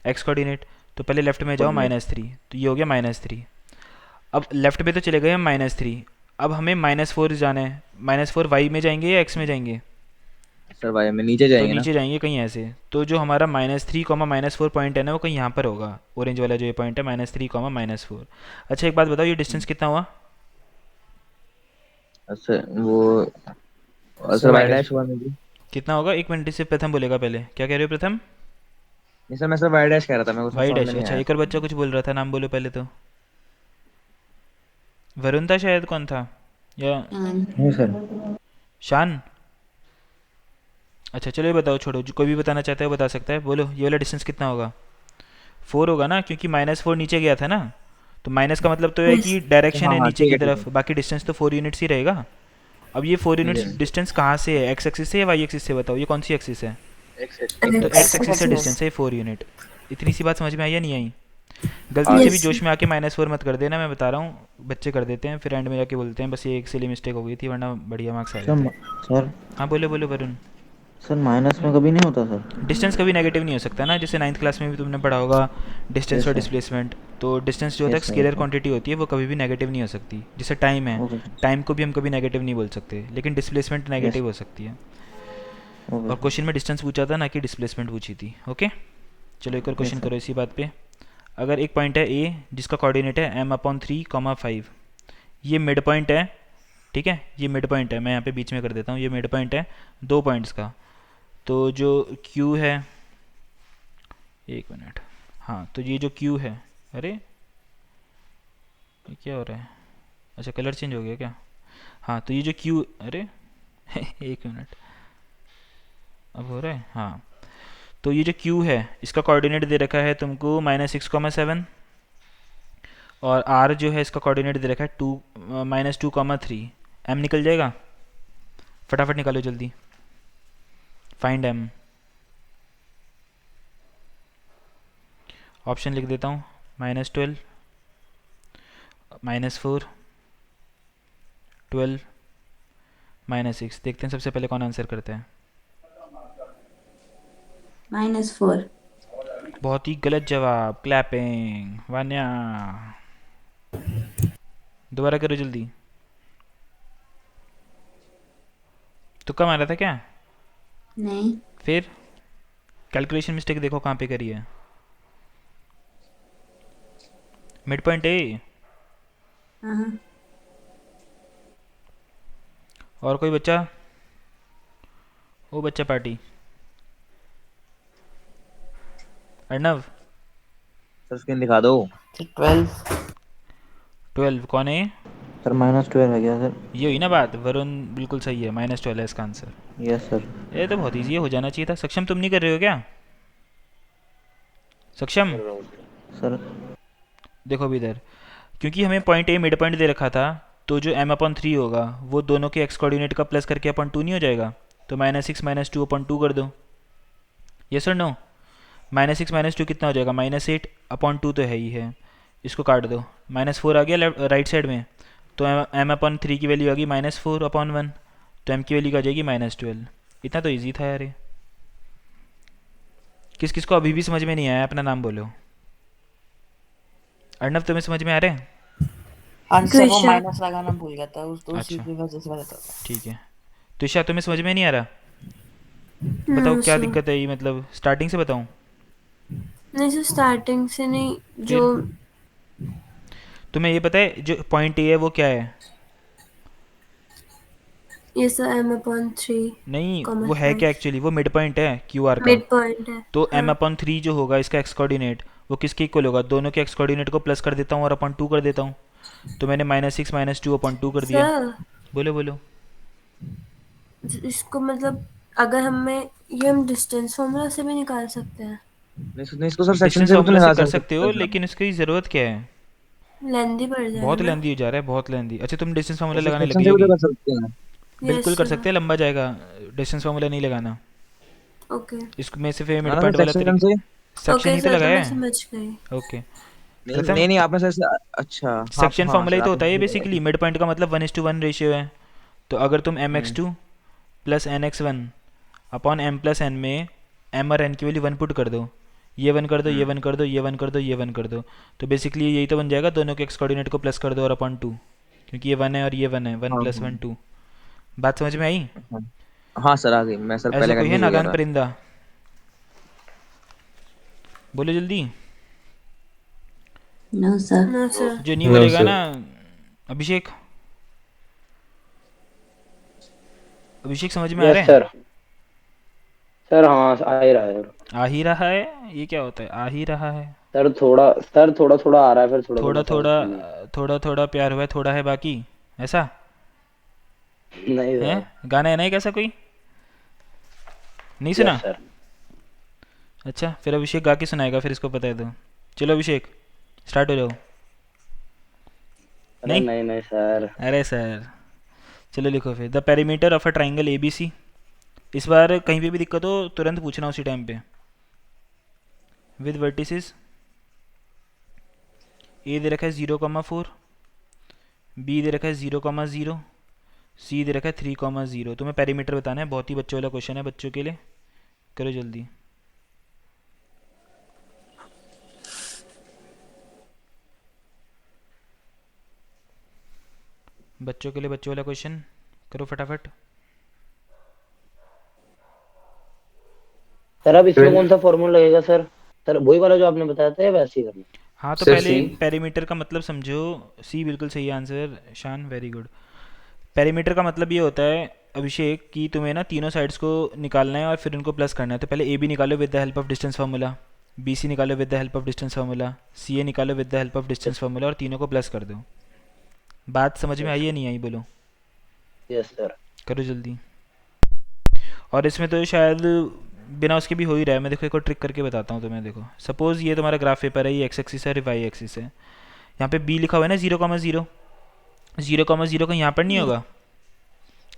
X coordinate. तो पहले लेफ्ट में जाओ -3, तो ये हो गया -3। अब लेफ्ट में तो चले गए हम -3, अब हमें -4 जाना है। -4 वाई में जाएंगे या एक्स में जाएंगे? सर वाई में नीचे तो जाएंगे ना। नीचे जाएंगे कहीं ऐसे। तो जो हमारा -3, -4 पॉइंट है ना, वो कहीं यहाँ पर होगा। ऑरेंज वाला जो ये पॉइंट है -3, -4। अच्छा एक बात बताओ, ये डिस्टेंस कितना हुआ? सर वो sir sir Y minus. Dash हुआ मेरी। कितना होगा? एक मिनट से प्रथम बोलेगा पहले। क्या कह रहे हो प्रथम? नहीं सर, मैं सर वाई डैश कह रहा था, मेरे को वाई समझ में डैश। नहीं अच्छा आया। एक और बच्चा कुछ बोल रहा था, नाम बोलो पहले तो। वरुण था शायद, कौन था? या नहीं सर। शान? अच्छा चलो ये बताओ, छोड़ो, जो कोई भी बताना चाहता है वो बता सकता है। बोलो ये वाला डिस्टेंस कितना होगा? 4 होगा ना, क्योंकि -4 नीचे गया था ना। तो माइनस का मतलब तो है यस। कि डायरेक्शन हाँ है हाँ नीचे ठीक की है ठीक तरफ, है बाकी डिस्टेंस तो 4 यूनिट्स ही रहेगा। अब ये 4 ठीक यूनिट्स है। डिस्टेंस कहाँ से है? एक्स एक्सिस से या वाई एक्सिस से? बताओ ये कौन सी एक्सिस है? तो एक्स एक्स एक्सिस से एक्सिस। डिस्टेंस है 4 यूनिट। इतनी सी बात समझ में आई या नहीं आई? गलती हाँ से जी। भी यस। जोश में आके -4 मत कर देना, मैं बता रहा हूँ। बच्चे कर देते हैं फिर एंड में जाके बोलते हैं बस ये एक सिली मिस्टेक हो गई थी, वरना बढ़िया मार्क्स आ रहे थे। सर सर हाँ बोलो बोलो वरुण। सर माइनस में कभी नहीं होता सर। डिस्टेंस कभी नेगेटिव नहीं हो सकता ना, जैसे 9th क्लास में भी तुमने पढ़ा होगा डिस्टेंस यस और सर। डिस्प्लेसमेंट। तो डिस्टेंस जो होता है yes sir. Scalar okay. Quantity होती है, वो कभी भी नेगेटिव नहीं हो सकती। जैसे टाइम है, ओके सर। टाइम को भी हम कभी नेगेटिव नहीं बोल सकते, लेकिन डिस्प्लेसमेंट यस। नेगेटिव हो सकती है। ओके और सर। क्वेश्चन में डिस्टेंस पूछा था ना कि डिस्प्लेसमेंट पूछी थी। ओके चलो एक और यस क्वेश्चन सर। करो इसी बात पे। अगर एक पॉइंट है ए जिसका कोऑर्डिनेट है m/3, 5, ये मिड पॉइंट है। ठीक है, ये मिड पॉइंट है, मैं यहाँ पे बीच में कर देता हूँ, ये मिड पॉइंट है 2 पॉइंट्स का। तो जो Q है, एक मिनट, हाँ तो ये जो Q है, अरे ये क्या हो रहा है? अच्छा कलर चेंज हो गया क्या? हाँ तो ये जो Q, अरे एक मिनट, अब हो रहा है? हाँ तो ये जो Q है इसका कोऑर्डिनेट दे रखा है तुमको -6,7, और R जो है इसका कोऑर्डिनेट दे रखा है -2,3। M निकल जाएगा? फटाफट निकालो जल्दी, फाइंड M। ऑप्शन लिख देता हूँ, -12, -4, 12, -6। देखते हैं सबसे पहले कौन आंसर करता है। -4। बहुत ही गलत जवाब, क्लैपिंग। वान्या दोबारा करो जल्दी। तुक्का मारा था क्या? नहीं। फिर कैलकुलेशन मिस्टेक देखो कहाँ पे करी है। Mid point A. हाँ। और कोई बच्चा? वो बच्चा पार्टी, अर्नव। सर स्क्रीन दिखा दो। 12। 12 कौन है? सर -12 है क्या सर? ये हुई ना बात, वरुण बिल्कुल सही है, -12 है इसका आंसर। Yes sir. ये तो बहुत ईजी हो जाना चाहिए था। सक्षम तुम नहीं कर रहे हो क्या? सक्षम सर देखो अभी इधर, क्योंकि हमें पॉइंट ए मिड पॉइंट दे रखा था, तो जो m/3 होगा वो दोनों के x कोऑर्डिनेट का प्लस करके अपन 2 नहीं हो जाएगा? तो -6 -2/2 कर दो। यस और नो? -6 -2 कितना हो जाएगा? -8/2 तो है ही है, इसको काट दो। -4 आ गया राइट साइड में, तो m/3 की वैल्यू आ गई -4/1, तो m की वैल्यू आ जाएगी -12। इतना तो ईजी था यार ये। किस किस को अभी भी समझ में नहीं आया अपना नाम बोलो। अर्णव तुम्हें समझ में आ रहा है? आंसर वो कृषा। माइनस लगाना भूल गया था उसी अच्छा की वजह से बताता था। ठीक है। तो ईशा तुम्हें समझ में नहीं आ रहा? बताओ नो क्या सर। दिक्कत है, ये मतलब स्टार्टिंग से बताऊं? नहीं सर, स्टार्टिंग से नहीं, जो फिर तुम्हें ये पता है जो पॉइंट ए है वो क्या है? ये सर m/3 नहीं, कॉमा वो है क्या 5 एक्चुअली? वो मिड पॉइंट है क्यू आर का। मिड पॉइंट है। तो हाँ m/3 जो होगा इसका एक्स कोऑर्डिनेट, वो किसके इक्वल होगा? दोनों के एक्स कोऑर्डिनेट को प्लस कर देता हूँ और अपन 2 कर देता हूँ। तो मैंने -6 -2/2 कर दिया। सर, बोलो बोलो। इसको मतलब अगर हमें ये हम डिस्टेंस फार्मूला से भी निकाल सकते हैं। नहीं इसको सर सेक्शन डिस्टेंस से भी तो फार्मूला से निकाल कर सकते सकते हो, हैं सर। लेकिन इसकी ज़रूरत क्या है? लेंदी पड़ जाएगा बहुत ना। लेंदी हो जा रहा है, बहुत लेंदी। अच्छा तुम डिस्टेंस फार्मूला वैसे लगाने लग सेक्शन गई से भी तो होगी। कर सकते हैं। यस बिल्कुल कर सर। सकते हैं, लंबा जाएगा। डिस्टेंस फार्मूला नहीं लगाना। ओके इसमें से फिर ना मिड ना पॉइंट सर वाला सेक्शन से। तरीका सेक्शन ओके ही तो सर, तो लगाया मैं है। समझ गई। ओके। नहीं प्रथम, नहीं नहीं आपने सर अच्छा। हाँ सेक्शन हाँ फार्मूला सर ही तो आपने होता है ये सही बताया। बेसिकली। मिड पॉइंट का मतलब 1:1 रेशियो है। तो अगर तुम mx2 plus nx1 upon m plus n में m और n की वैल्यू 1 पुट कर दो, ये 1 कर दो, ये 1 कर दो, ये 1 कर दो, ये 1 कर दो, तो बेसिकली यही तो बन जाएगा। दोनों के एक्स कोऑर्डिनेट को प्लस कर दो और अपॉन 2, क्योंकि ये 1 है और ये 1 है, 1 हाँ प्लस 1 2। बात समझ में आई? हाँ हाँ सर आ गई। मैं सर ऐसा पहले कोई है कंफ्यूज हो गया नादान था। परिंदा? बोलो जल्दी। No sir. No sir. जो नहीं No, बोलेगा sir. ना, अभिषेक, अभिषेक समझ में आ रहा यस है? सर। सर हाँ आ ही रहा है सर। आ ही रहा है? ये क्या होता है आ ही रहा है? सर थोड़ा थोड़ा आ रहा है, फिर थोड़ा थोड़ा थोड़ा थोड़ा, समझ में नहीं। थोड़ा थोड़ा प्यार हुआ है, थोड़ा है बाकी, ऐसा नहीं है? सर। गाना है ना एक ऐसा कोई? नहीं यस सुना? सर। अच्छा फिर अभिषेक गा के सुनाएगा, फिर इसको पता है तो। चलो अभिषेक स्टार्ट हो जाओ। अरे नहीं? नहीं नहीं सर। अरे सर चलो लिखो फिर। The perimeter of a triangle A B C. इस बार कहीं पे भी दिक्कत हो तुरंत पूछना उसी टाइम पे। विद वर्टिसेस ए दे रखा है 0,4, बी दे रखा है 0,0, सी दे रखा है 3,0। तुम्हें पेरीमीटर बताना है, बहुत ही बच्चों वाला क्वेश्चन है, बच्चों के लिए। करो जल्दी। बच्चों के लिए बच्चों वाला क्वेश्चन करो फटाफट। सर अब इसमें Well, कौन सा फॉर्मूला लगेगा सर? सर वही वाला जो आपने बताया था या वैसे ही करना? हाँ तो sir, पहले see. पेरीमीटर का मतलब समझो। सी बिल्कुल सही आंसर शान, वेरी गुड। पेरीमीटर का मतलब ये होता है अभिषेक कि तुम्हें ना तीनों साइड्स को निकालना है और फिर उनको प्लस करना है। तो पहले ए बी निकालो with the help of distance formula, B C निकालो with the help of distance formula, C A निकालो with the help of distance formula, और तीनों को प्लस कर दो। बात समझ में आई या नहीं आई बोलो? Yes sir. करो जल्दी। और इसमें तो शायद बिना उसके भी हो ही रहा है। मैं देखो एक और ट्रिक करके बताता हूँ तुम्हें। देखो सपोज़ ये तुम्हारा ग्राफ पेपर है, ये एक्स एक्सिस है और वाई एक्सिस है। यहाँ पे बी लिखा हुआ है ना 0,0, 0,0 कहीं यहाँ पर नहीं होगा?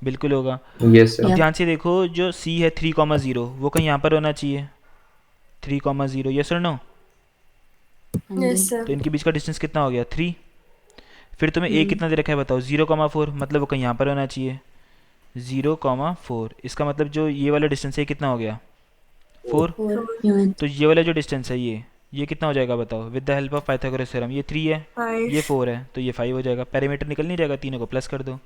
बिल्कुल होगा। Yes, sir. अब Yep. ध्यान से देखो, जो सी है 3,0 वो कहीं यहाँ पर होना चाहिए। 3,0, यस और नो? हाँ यस जी। सर। तो इनके बीच का डिस्टेंस कितना हो गया? 3। फिर तुम्हें ए कितना दे रखा है बताओ? 0,4, मतलब वो कहीं यहाँ पर होना चाहिए। 0,4, इसका मतलब जो ये वाला डिस्टेंस है कितना हो गया? 4। ह्यूमन। तो ये वाला जो डिस्टेंस है ये कितना हो जाएगा बताओ? With the help of Pythagoras theorem ये 3 है, ये 5। 4 है, तो ये 5 हो जाएगा। पेरीमीटर निकल नहीं जाएगा, तीनों को प्लस कर दो।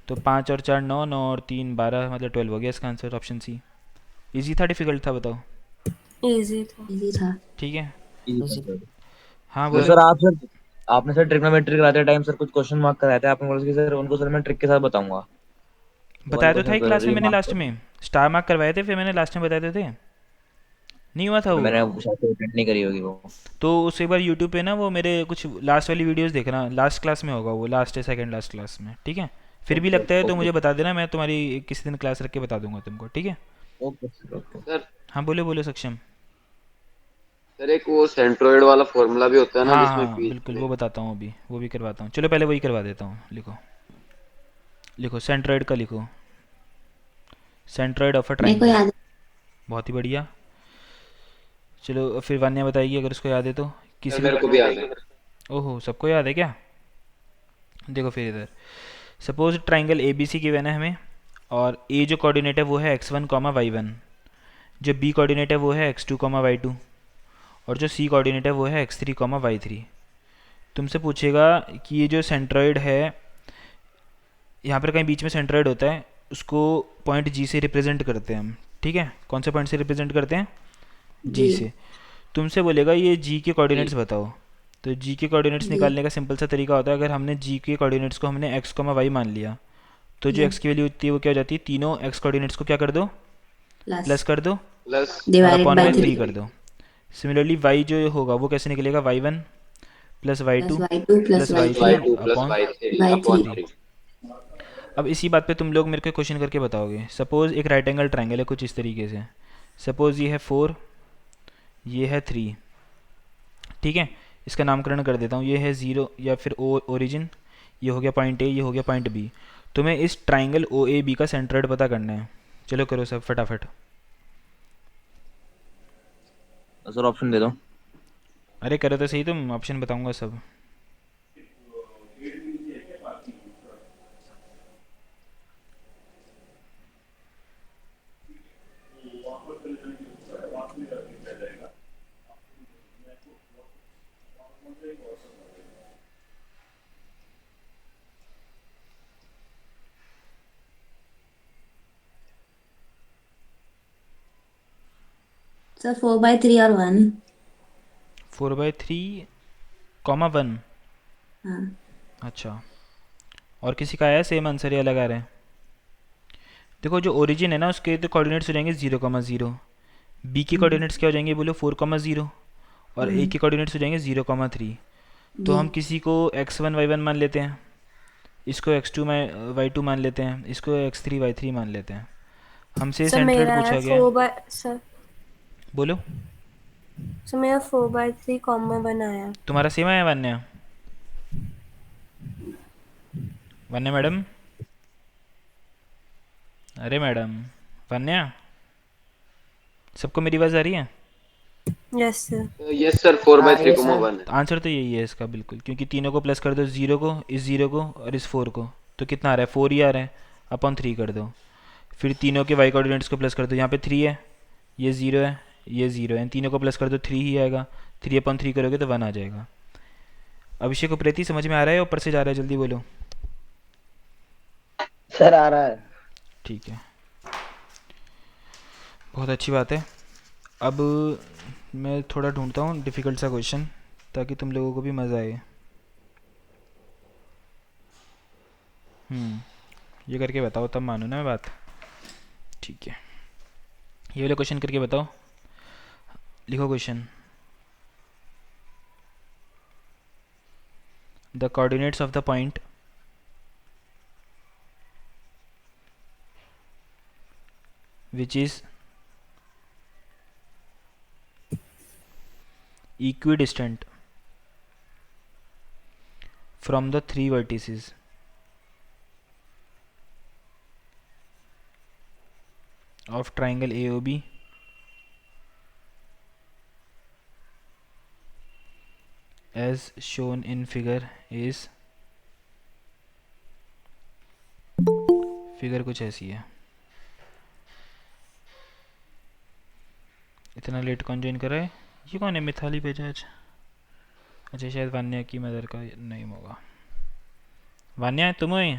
तो 5 और 4 9, 9 और 3 12, मतलब 12 हो गया इसका आंसर, ऑप्शन सी। इजी था डिफिकल्ट था बताओ? इजी था। इजी था। ठीक है। Easy था सर। हाँ तो बोलो। सर आपने सर ट्रिग्नोमेट्री कराते टाइम सर कुछ क्वेश्चन मार्क कराए थे आपने बोला कि सर उनको सर मैं ट्रिक के साथ बताऊंगा। तो वन बताया तो था क्वेश्चन ही तो क्लास में ये मैंने मार्क लास्ट कर। में। स्टार मार्क करवाए थे, फिर मैंने लास्ट में बताए थे। नहीं हुआ था वो? मैंने शायद अटेंड नहीं करी होगी वो। तो उस एक बार यूट्यूब पे ना वो मेरे कुछ लास्ट वाली वीडियोस देखना, लास्ट क्लास में होगा वो, लास्ट या सेकंड लास्ट क्लास में, ठीक है? फिर भी ओके लगता है तो ओके मुझे बता देना, मैं तुम्हारी किसी दिन क्लास रख के बता दूंगा तुमको, ठीक है? Okay sir okay. सर हाँ बोलो बोलो सक्षम। सर एक वो सेंट्रोइड वाला फॉर्मूला भी होता है ना हाँ जिसमें हाँ बीच बिल्कुल, में। वो बताता हूँ अभी, वो भी करवाता हूँ। चलो पहले वही करवा देता हूँ। लिखो लिखो सेंट्रॉइड का लिखो, सेंट्रॉइड ऑफ अ मेरे को ट्राइंगल। याद बहुत ही बढ़िया। चलो फिर वान्या बताइए अगर उसको याद है तो। सर किसी मेरे को को? भी याद है। ओहो सबको याद है क्या? देखो फिर इधर, suppose triangle A B C given है हमें, और ए जो कोऑर्डिनेट है वो है x1 कॉमा y1, जो बी कोऑर्डिनेट है वो है x2 कॉमा y2, और जो सी कोऑर्डिनेट है वो है x3 कॉमा y3। तुमसे पूछेगा कि ये जो सेंट्रॉइड है, यहाँ पर कहीं बीच में सेंट्रॉइड होता है, उसको पॉइंट जी से रिप्रेजेंट करते हैं हम, ठीक है? कौन से पॉइंट से रिप्रेजेंट करते हैं? जी जी से। तुमसे बोलेगा ये जी के कोऑर्डिनेट्स जी बताओ। तो जी के कोऑर्डिनेट्स जी निकालने का सिंपल सा तरीका होता है, अगर हमने जी के कोऑर्डिनेट्स को हमने x कॉमा y मान लिया, तो जो जी x की वैल्यू होती है वो क्या हो जाती है, तीनों x कोऑर्डिनेट्स को क्या कर दो, प्लस प्लस कर दो, प्लस और डिवाइडेड अपॉन बाय में 3 3 कर दो। सिमिलरली y जो होगा वो कैसे निकलेगा, y1 plus plus y2 y2 plus plus y3 Y y3 two plus upon Y three by upon 3। 3। अब इसी बात पे तुम लोग मेरे को क्वेश्चन करके बताओगे। सपोज एक राइट एंगल ट्राइंगल है कुछ इस तरीके से, सपोज ये है 4, ये है 3, ठीक है? इसका नामकरण कर देता हूँ, ये है 0 या फिर ओ ओरिजिन, ये हो गया पॉइंट ए, ये हो गया पॉइंट बी। तुम्हें इस ट्राइंगल ओ ए बी का सेंट्रॉइड पता करना है। चलो करो सब फटाफट। सर ऑप्शन दे दो। अरे करो तो सही, तुम ऑप्शन बताऊंगा सब। सर 4/3 और 1। 4/3 कॉमा 1। हाँ अच्छा, और किसी का आया सेम आंसर या लगा रहे हैं? देखो जो ओरिजिन है ना उसके तो कोऑर्डिनेट्स हो जाएंगे 0,0, बी के कोऑर्डिनेट्स क्या हो जाएंगे बोलो, 4,0, और ए के कोऑर्डिनेट्स हो जाएंगे 0,3। तो जी हम किसी को x1 y1 मान लेते हैं, इसको x2 y2 मान लेते हैं, इसको x3 y3 मान लेते हैं। हमसे सर सेंट्रॉइड मेरा है पूछा गया है। 4/, बोलो, सर मेरा 4/3 कॉमा बनाया। तुम्हारा सेम आया वन्या? वन्या मैडम, अरे मैडम वन्या, सबको मेरी आवाज़ आ रही है? Yes sir. Yes sir 4/3 yes, comma sir. 1 है। आंसर तो यही है इसका बिल्कुल, क्योंकि तीनों को प्लस कर दो, जीरो को, इस जीरो को और इस 4 को, तो कितना आ रहा है, 4 ही आ रहा है, अपॉन 3 कर दो। फिर तीनों के वाई कोऑर्डिनेट्स को प्लस कर दो, यहाँ पे 3 है, ये 0 है, ये 0 है, इन तीनों को प्लस कर दो 3 ही आएगा, 3/3 करोगे तो 1 आ जाएगा। अभिषेक उप्रेती समझ में आ रहा है या ऊपर से जा रहा है, जल्दी बोलो। सर आ रहा है। ठीक है, बहुत अच्छी बात है। अब मैं थोड़ा ढूंढता हूँ डिफ़िकल्ट सा क्वेश्चन, ताकि तुम लोगों को भी मज़ा आए। ये करके बताओ तब मानो ना मैं बात। ठीक है, ये वाला क्वेश्चन करके बताओ। लिखो question, the coordinates of the point which is equidistant from the 3 vertices of triangle AOB as shown in figure is, figure कुछ ऐसी है। इतना लेट कौन ज्वाइन कर रहा है? ये कौन है? मिथाली बजाज। अच्छा शायद वान्या की मदर का नेम होगा। वान्या तुम हो ये?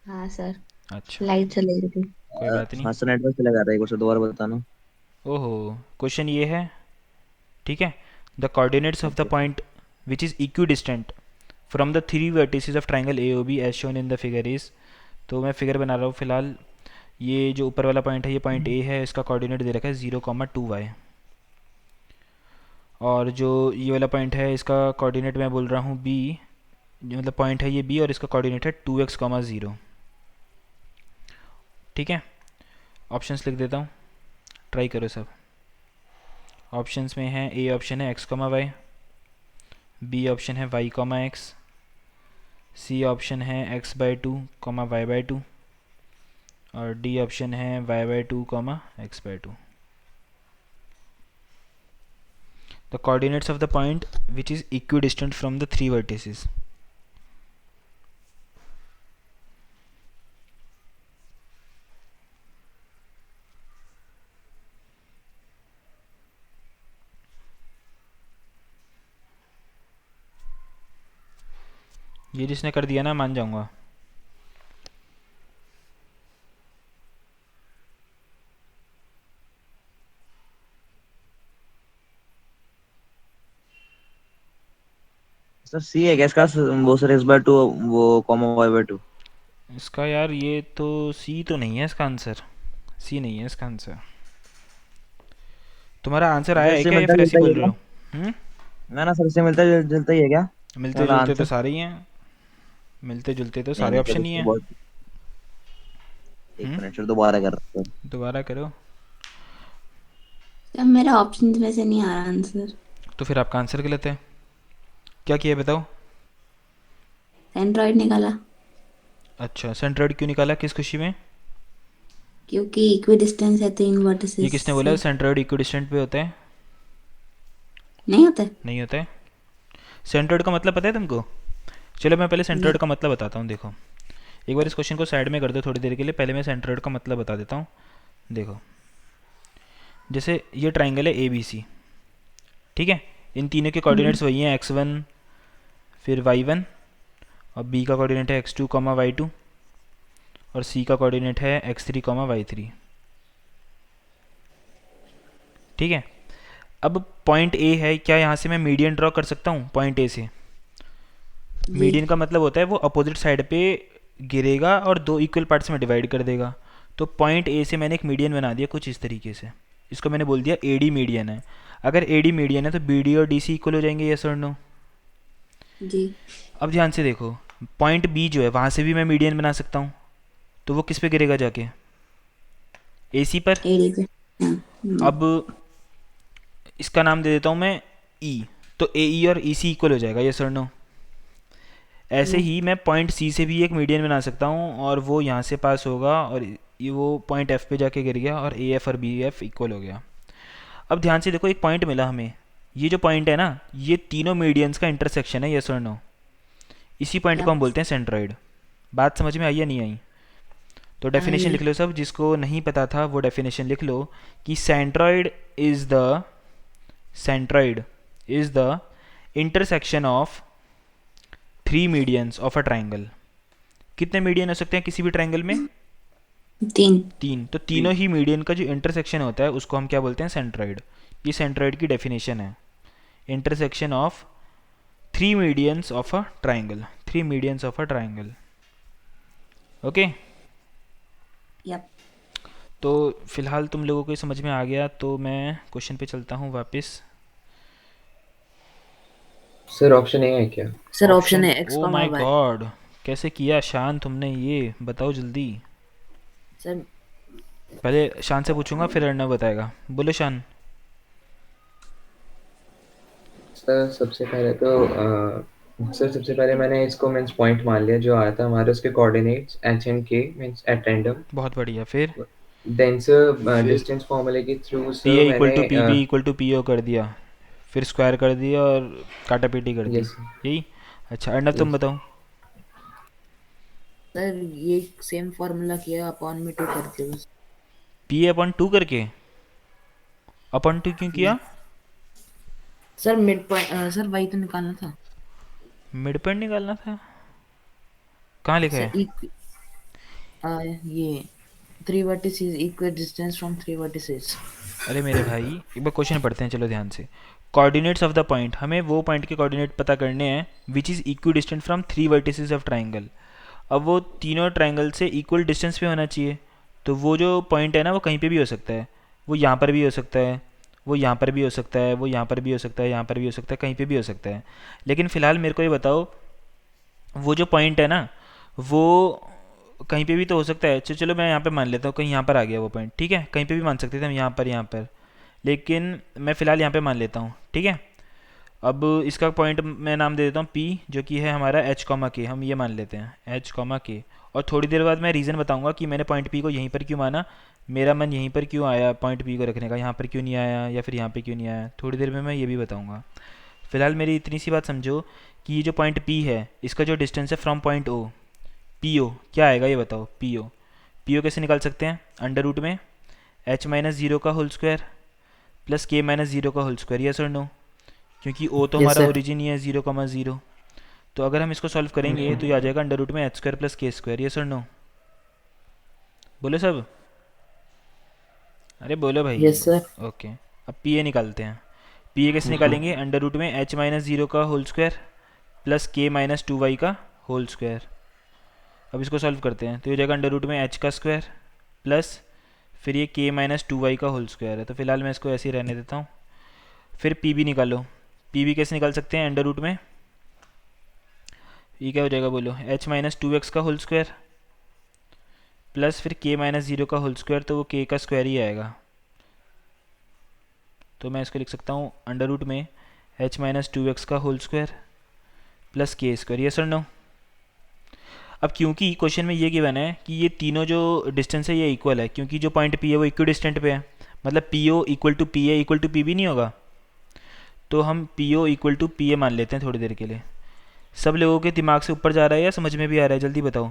हाँ सर, अच्छा लाइट चली गई थी। कोई बात नहीं। हाँ सर नेटवर्क चला गया था, एक बार दोबारा बताना। ओहो, क्वेश्चन ये है, ठीक है, the coordinates of the point which is equidistant from the 3 vertices of triangle AOB as shown in the figure is. तो मैं फिगर बना रहा हूँ फिलहाल। ये जो ऊपर वाला पॉइंट है ये पॉइंट ए है, इसका कोऑर्डिनेट दे रखा है 0,2y। और जो ये वाला पॉइंट है इसका कोऑर्डिनेट मैं बोल रहा हूँ b, जो मतलब पॉइंट है ये b और इसका कोऑर्डिनेट है 2x, 0। ठीक है, ऑप्शंस लिख देता हूँ, ट्राई करो सब। ऑप्शंस में है ए ऑप्शन है x, y, बी ऑप्शन है y, x, सी ऑप्शन है x/2, y/2 और डी ऑप्शन है y/2, x/2। The coordinates of the point which is equidistant from the three vertices. ये जिसने कर दिया ना मान जाऊंगा। सर सी है क्या इसका? वो सर x/2 वो y/2। इसका यार ये तो सी तो नहीं है इसका आंसर, सी नहीं है इसका आंसर। तुम्हारा आंसर आया है इससे क्या या मिलता फिर ऐसे जुलता ही बोल है रहे क्या? हो? ना ना सर, इससे मिलता जुलता ही है क्या मिलते हमारा जुलते तो आंसर? सारे ही हैं, मिलते जुलते तो नहीं सारे नहीं सर, ऑप्शन ही इसको हैं। बहुत एक मिनट सर, दोबारा कर रहा हूँ सर। दोबारा करो। अब मेरा ऑप्शन में से नहीं आ रहा आंसर। तो फिर आपका आंसर गलत है। क्या किया है बताओ? सेंट्रॉइड निकाला अच्छा, सेंट्रॉइड क्यों निकाला, किस खुशी में? क्योंकि इक्विडिस्टेंस है 3 ये वर्टिसेस किसने बोला से। सेंट्रॉइड इक्विडिस्टेंट पे होता है? नहीं होता। नहीं होता है। सेंट्रॉइड का मतलब पता है तुमको? चलो मैं पहले सेंट्रॉइड का मतलब बताता हूँ। देखो एक बार इस क्वेश्चन को साइड में कर दो थोड़ी देर के लिए, पहले मैं सेंट्रॉइड का मतलब बता देता हूँ। देखो जैसे ये ट्राइंगल है ABC, ठीक है, इन तीनों के कोऑर्डिनेट्स वही हैं x1 फिर y1 और b का कोऑर्डिनेट है x2, y2 और c का कोऑर्डिनेट है x3, y3। ठीक है, अब पॉइंट A है, क्या यहाँ से मैं मीडियन ड्रॉ कर सकता हूँ पॉइंट A से? मीडियन का मतलब होता है वो अपोजिट साइड पे गिरेगा और दो इक्वल पार्ट्स में डिवाइड कर देगा। तो पॉइंट A से मैंने एक मीडियन बना दिया कुछ इस तरीके से, इसको मैंने बोल दिया AD मीडियन है। अगर AD मीडियन है तो BD और DC इक्वल हो जाएंगे, यस और नो? जी। अब ध्यान से देखो, पॉइंट B जो है वहाँ से भी मैं मीडियन बना सकता हूँ, तो वो किस पे गिरेगा जाके? AC पर। एडी पे। हाँ, अब इसका नाम दे देता हूँ मैं E, तो AE और EC इक्वल हो जाएगा, यस और नो? ऐसे ही मैं पॉइंट C से भी एक मीडियन बना सकता हूँ और वो यहाँ से पास होगा और ये वो पॉइंट F पे जाके गिर गया और AF और BF इक्वल हो गया। अब ध्यान से देखो, एक पॉइंट मिला हमें, ये जो पॉइंट है ना ये तीनों मीडियंस का इंटरसेक्शन है, यस और नो? इसी पॉइंट को हम बोलते हैं सेंट्रॉइड। बात समझ में आई या नहीं आई? तो डेफिनेशन लिख लो सब, जिसको नहीं पता था वो डेफिनेशन लिख लो कि centroid is the intersection of 3 medians of a triangle. कितने मीडियन हो सकते हैं किसी भी ट्राइंगल में? 3। तो तीनों ही मीडियन का जो इंटरसेक्शन होता है उसको हम क्या बोलते हैं? सेंट्रॉइड। ये सेंट्रॉइड की डेफिनेशन है, intersection of 3 medians of a triangle, 3 medians of a triangle. Okay, yup. तो फिलहाल तुम लोगों को ये समझ में आ गया, तो मैं क्वेश्चन पे चलता हूँ वापस। सर ऑप्शन ए है क्या? सर ऑप्शन है x, oh my y। God, कैसे किया शान तुमने, ये बताओ जल्दी। सर पहले शान से पूछूंगा फिर अर्णव बताएगा। बोलो शान। सर सबसे पहले तो सर सबसे पहले मैंने इसको मीन्स पॉइंट मान लिया जो आया था हमारे, उसके coordinates h and k means at random. बहुत बढ़िया। फिर देन सर डिस्टेंस फार्मूले के through P sir A equal to P B मैंने इक्वल टू पी ओ कर दिया, फिर स्क्वायर कर दिया और काटा पीटी कर दी, यस यही? अच्छा अर्णव तुम बताओ। सर ये सेम फार्मूला किया अपॉन में 2 करके बस। पी ए अपॉन 2 करके? अपॉन 2 क्यों किया? सर मिड पॉइंट सर वही तो निकालना था मिड पॉइंट निकालना था? कहाँ लिखा है? सर। ये 3 vertices equal distance from 3 vertices. अरे मेरे भाई एक बार क्वेश्चन पढ़ते हैं, चलो ध्यान से। कोऑर्डिनेट्स ऑफ द पॉइंट, हमें वो पॉइंट के कोऑर्डिनेट पता करने हैं which is equi distant from 3 vertices of triangle. अब वो तीनों ट्राइंगल से इक्वल डिस्टेंस पे होना चाहिए, तो वो जो पॉइंट है ना वो कहीं पे भी हो सकता है, वो यहाँ पर भी हो सकता है, वो यहाँ पर भी हो सकता है, वो यहाँ पर भी हो सकता है, यहाँ पर भी हो सकता है, कहीं पे भी हो सकता है। लेकिन फ़िलहाल मेरे को ये बताओ, वो जो पॉइंट है ना वो कहीं पे भी तो हो सकता है। चलो मैं यहाँ पे मान लेता हूँ कहीं यहाँ पर आ गया वो पॉइंट, ठीक है, कहीं पे भी मान सकते थे हम, यहाँ पर, लेकिन मैं फ़िलहाल यहाँ पे मान लेता हूँ, ठीक है। अब इसका पॉइंट मैं नाम दे देता हूँ P, जो कि है हमारा H कॉमा के, हम ये मान लेते हैं H कॉमा के। और थोड़ी देर बाद मैं रीज़न बताऊँगा कि मैंने पॉइंट P को यहीं पर क्यों माना, मेरा मन यहीं पर क्यों आया पॉइंट P को रखने का, यहाँ पर क्यों नहीं आया या फिर यहाँ पर क्यों नहीं आया, थोड़ी देर में मैं ये भी बताऊँगा। फ़िलहाल मेरी इतनी सी बात समझो कि ये जो पॉइंट P है इसका जो डिस्टेंस है फ्रॉम पॉइंट O, PO क्या आएगा ये बताओ। PO कैसे निकाल सकते हैं, अंडर रूट में H माइनस ज़ीरो का whole square plus K minus zero का होल स्क्वायर, यस और नो, क्योंकि O तो Yes, हमारा sir. ओरिजिन ही है 0,0। तो अगर हम इसको सॉल्व करेंगे तो ये आ जाएगा अंडर रूट में H square plus K square, yes और नो, बोलो सब, अरे बोलो भाई। Yes, sir. ओके, अब PA निकालते हैं। PA कैसे निकालेंगे, अंडर रूट में H माइनस ज़ीरो का whole square plus K minus 2y का होल स्क्वायर। अब इसको सॉल्व करते हैं तो ये हो जाएगा अंडर रूट में H का स्क्वायर प्लस फिर ये K माइनस 2y का होल स्क्वायर है। तो फिलहाल मैं इसको ऐसे ही रहने देता हूँ। फिर PB निकालो, PB कैसे निकाल सकते हैं, अंडर रूट में ये क्या हो जाएगा बोलो, H माइनस 2x का होल स्क्वायर प्लस फिर K माइनस 0 का होल स्क्वायर, तो वो K का स्क्वायर ही आएगा। तो मैं इसको लिख सकता हूँ अंडर रूट में H माइनस 2x का whole square plus K square, yes और नो। अब क्योंकि क्वेश्चन में ये गिवन है कि ये तीनों जो डिस्टेंस है ये इक्वल है, क्योंकि जो पॉइंट P है वो इक्वी डिस्टेंट पे है, मतलब PO equal to PA equal to PB नहीं होगा, तो हम PO इक्वल टू PA मान लेते हैं थोड़ी देर के लिए। सब लोगों के दिमाग से ऊपर जा रहा है या समझ में भी आ रहा है, जल्दी बताओ।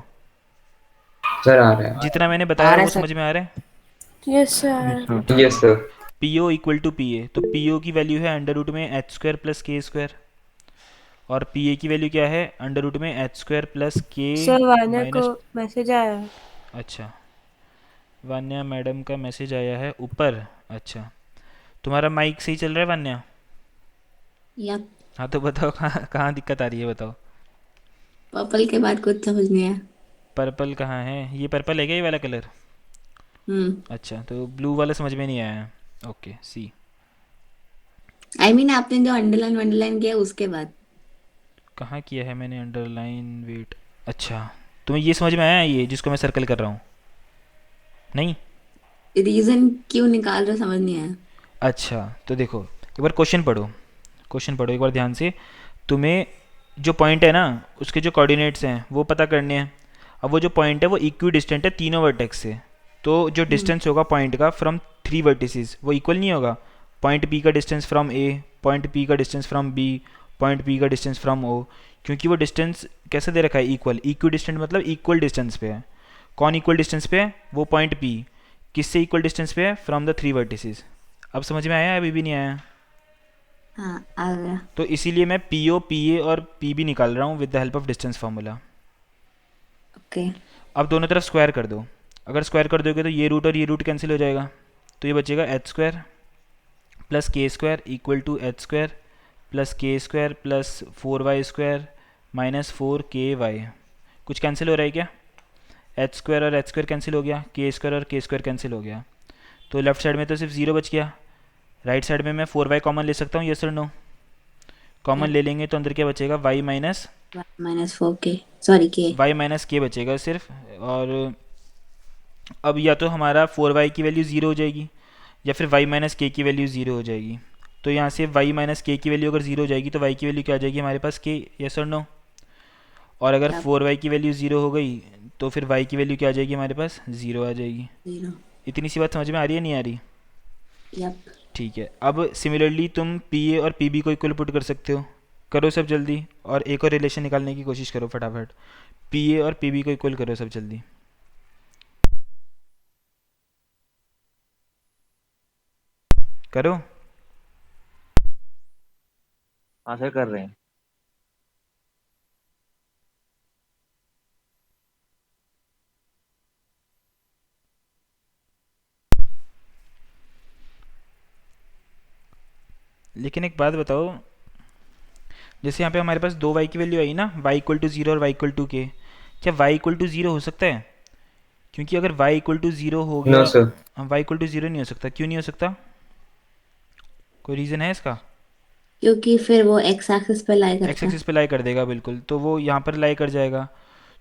सर आ रहा जितना मैंने आ बताया रहा है वो सर। समझ में आ रहा है। Yes sir. है। Yes sir. PO equal to PA, तो PO की वैल्यू है अंडर रूट में H square plus K square, और PA की वैल्यू क्या है, अंडर रूट में H square plus K sir Vanya को माइनस। मैसेज आया है। अच्छा, वान्या मैडम का मैसेज आया है ऊपर। अच्छा, तुम्हारा माइक सही चल रहा है वान्या? यप। हाँ तो बताओ कहाँ कहाँ दिक्कत आ रही है बताओ। पर्पल के बाद कुछ समझ नहीं आया। पर्पल कहाँ है, ये पर्पल है क्या ये वाला कलर? अच्छा, तो ब्लू वाला समझ में नहीं आया। Okay C. आई मीन आपने जो अंडरलाइन वंडरलाइन किया उसके बाद। कहाँ किया है मैंने अंडरलाइन, वेट। अच्छा, तुम्हें ये समझ में आया ये जिसको मैं सर्कल कर रहा हूँ? नहीं? रीजन क्यों निकाल रहे हो समझ नहीं आया। अच्छा तो देखो एक बार क्वेश्चन पढ़ो, क्वेश्चन पढ़ो एक बार ध्यान से। तुम्हें जो पॉइंट है ना उसके जो कोऑर्डिनेट्स हैं वो पता करने हैं। अब वो जो पॉइंट है वो इक्वी डिस्टेंट है तीनों वर्टेक्स से, तो जो डिस्टेंस होगा पॉइंट का फ्रॉम 3 वर्टिसेस वो इक्वल नहीं होगा। पॉइंट P का distance from A, point P का distance from B, point P का डिस्टेंस फ्रॉम O, क्योंकि वो डिस्टेंस कैसे दे रखा है, इक्वल। इक्वी डिस्टेंट मतलब इक्वल डिस्टेंस पे है। कौन इक्वल डिस्टेंस पे है, वो पॉइंट P किससे इक्वल डिस्टेंस पे है, फ्रॉम द 3 वर्टिसेस। अब समझ में आया, अभी भी नहीं आया? हाँ आ गया। तो इसीलिए मैं PO, PA और PB निकाल रहा हूँ with the help of distance formula. Okay. अब दोनों तरफ स्क्वायर कर दो। अगर स्क्वायर कर दोगे तो ये रूट और ये रूट कैंसिल हो जाएगा, तो ये बचेगा H square plus K square equal to H square plus K square plus 4y square minus 4KY। कुछ कैंसिल हो रहा है क्या? H स्क्वायर और H स्क्वायर कैंसिल हो गया, K स्क्वायर और K स्क्वायर कैंसिल हो गया, तो लेफ्ट साइड में तो सिर्फ 0 बच गया। राइट साइड में मैं 4y कॉमन ले सकता हूँ, यस और नो? कॉमन ले लेंगे तो अंदर क्या बचेगा, y minus -4k, sorry k। y minus के बचेगा सिर्फ। और अब या तो हमारा 4y की वैल्यू 0 हो जाएगी या फिर y माइनस के की वैल्यू 0 हो जाएगी। तो यहाँ से y माइनस के की वैल्यू अगर 0 हो जाएगी तो y की वैल्यू क्या आ जाएगी हमारे पास, k, यस और नो? और अगर 4y की वैल्यू 0 हो गई तो फिर y की वैल्यू क्या आ जाएगी हमारे पास, 0 आ जाएगी। 0। इतनी सी बात समझ में आ रही है नहीं आ रही? यप। ठीक है। अब सिमिलरली तुम PA और PB को इक्वल पुट कर सकते हो, करो सब जल्दी। और एक और रिलेशन निकालने की कोशिश करो फटाफट। PA और PB को इक्वल करो सब जल्दी। करो। हाँ सर कर रहे हैं। लेकिन एक बात बताओ, जैसे यहाँ पे हमारे पास 2y की वैल्यू आई ना, y इक्वल टू 0 और y इक्वल टू k, क्या y इक्वल टू 0 हो सकता है? क्योंकि अगर y इक्वल टू ज़ीरो हो नो गया, sir. y equal to zero नहीं हो सकता। क्यों नहीं हो सकता? कोई रीज़न है इसका? क्योंकि फिर वो एक्स एक्सिस पे लाई एक्स करता है। एक्सिस पे लाई कर देगा बिल्कुल, तो वो यहाँ पर लाई कर जाएगा।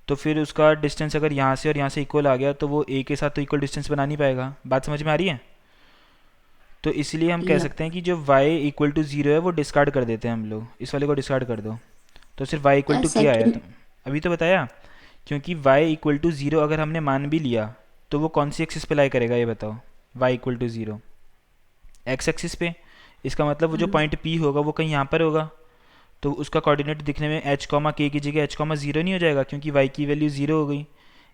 तो फिर उसका डिस्टेंस अगर यहाँ से और यहाँ से इक्वल आ गया तो वो a के साथ तो इक्वल डिस्टेंस बना नहीं पाएगा। बात समझ में आ रही है? तो इसलिए हम कह यप। सकते हैं कि जो y इक्वल टू ज़ीरो है वो डिस्कार्ड कर देते हैं हम लोग, इस वाले को डिस्कार्ड कर दो। तो सिर्फ y इक्वल टू के आया। सेकंड तो अभी तो बताया, क्योंकि y इक्वल टू ज़ीरो अगर हमने मान भी लिया तो वो कौन सी एक्सिस पे लाई करेगा ये बताओ? y equal to zero X axis पे। इसका मतलब वो जो पॉइंट P होगा वो कहीं यहाँ पर होगा, तो उसका कोऑर्डिनेट दिखने में h कॉमा k की जगह h कॉमा ज़ीरो नहीं हो जाएगा, क्योंकि y की वैल्यू ज़ीरो हो गई।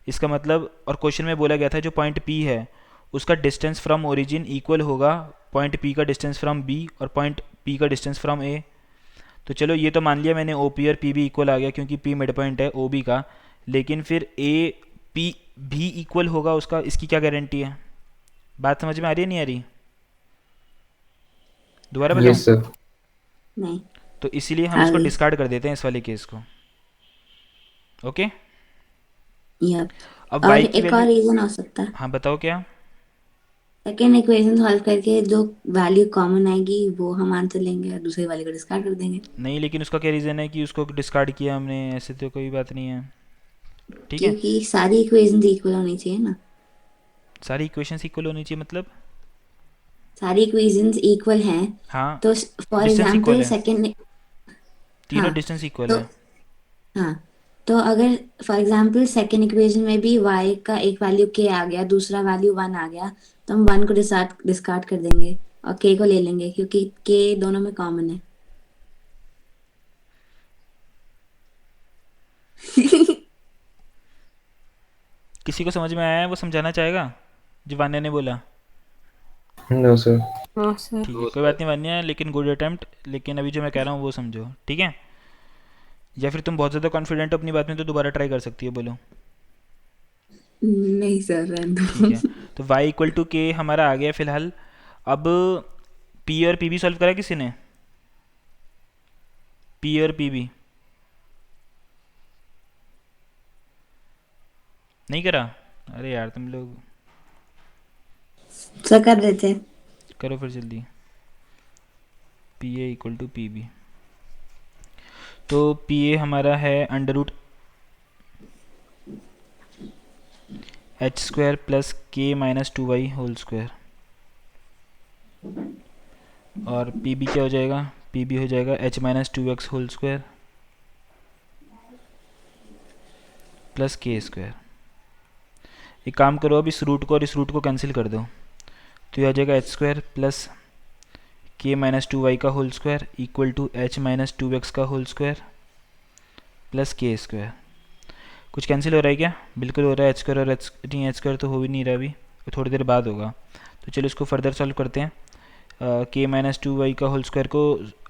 इसका मतलब, और क्वेश्चन में बोला गया था जो पॉइंट P है उसका डिस्टेंस फ्रॉम ओरिजिन इक्वल होगा पॉइंट P का डिस्टेंस फ्रॉम B और पॉइंट P का डिस्टेंस फ्रॉम A। तो चलो ये तो मान लिया मैंने OP और PB इक्वल आ गया, क्योंकि P मिड पॉइंट है OB का, लेकिन फिर AP भी इक्वल होगा उसका, इसकी क्या गारंटी है? बात समझ में आ रही है नहीं आ रही? दोबारा बताऊं? Yes sir. नहीं। तो इसीलिए हम आ इसको गई। डिस्कार्ड कर देते हैं इस वाले केस को। ओके। यप। अब और y की एक और वैल्यू, रीजन हो सकता है, हाँ बताओ क्या? सेकेंड इक्वेशन सॉल्व करके जो वैल्यू कॉमन आएगी वो हम आंसर लेंगे और दूसरे वाले को डिस्कार्ड कर देंगे। नहीं, लेकिन उसका क्या रीज़न है कि उसको डिस्कार्ड किया हमने? ऐसे तो कोई बात नहीं है। ठीक है, क्योंकि सारी इक्वेशंस इक्वल होनी चाहिए ना। सारी इक्वेशंस इक्वल होनी चाहिए मतलब? सारी इक्वेशंस इक्वल हैं, हाँ, तो फॉर डिस्टेंस इक्वल एग्जांपल है, सेकेंड। तीनों हाँ। डिस्टेंस इक्वल तो है। हाँ, तो अगर फॉर एग्जांपल सेकेंड इक्वेशन में भी y का एक वैल्यू k आ गया, दूसरा वैल्यू 1 आ गया, तो हम 1 को डिस्कार्ड कर देंगे और k को ले लेंगे, क्योंकि k दोनों में कॉमन है। किसी को समझ में आया है वो समझाना चाहेगा जो वान्या ने बोला? No sir. हाँ सर। ठीक है, नो कोई बात सर। नहीं वान्या, लेकिन गुड अटेम्प्ट। लेकिन अभी जो मैं कह रहा हूँ वो समझो, ठीक है? या फिर तुम बहुत ज़्यादा कॉन्फिडेंट हो अपनी बात में तो दोबारा ट्राई कर सकती हो, बोलो। नहीं सर, रहने ठीक दो। है, तो y इक्वल टू के हमारा आ गया फिलहाल। अब p और pb सॉल्व करा किसी ने? p और pb नहीं करा? अरे यार तुम लोग सर कर देते हैं। करो फिर जल्दी। P A equal to P B. तो पी ए हमारा है under root H square plus K minus 2y whole square, और पी बी क्या हो जाएगा? पी बी हो जाएगा h minus 2x whole square plus K square. एक काम करो, अब इस रूट को और इस रूट को कैंसिल कर दो, तो ये आ जाएगा H square plus K minus 2y का whole square equal to h minus 2x का whole square plus K square. कुछ कैंसिल हो रहा है क्या? बिल्कुल हो रहा है, एच स्क्वायर और एच नहीं, एच स्क्वायर तो हो भी नहीं रहा अभी, वो थोड़ी देर बाद होगा। तो चलो इसको फर्दर सॉल्व करते हैं। के माइनस 2y का होल स्क्वायर को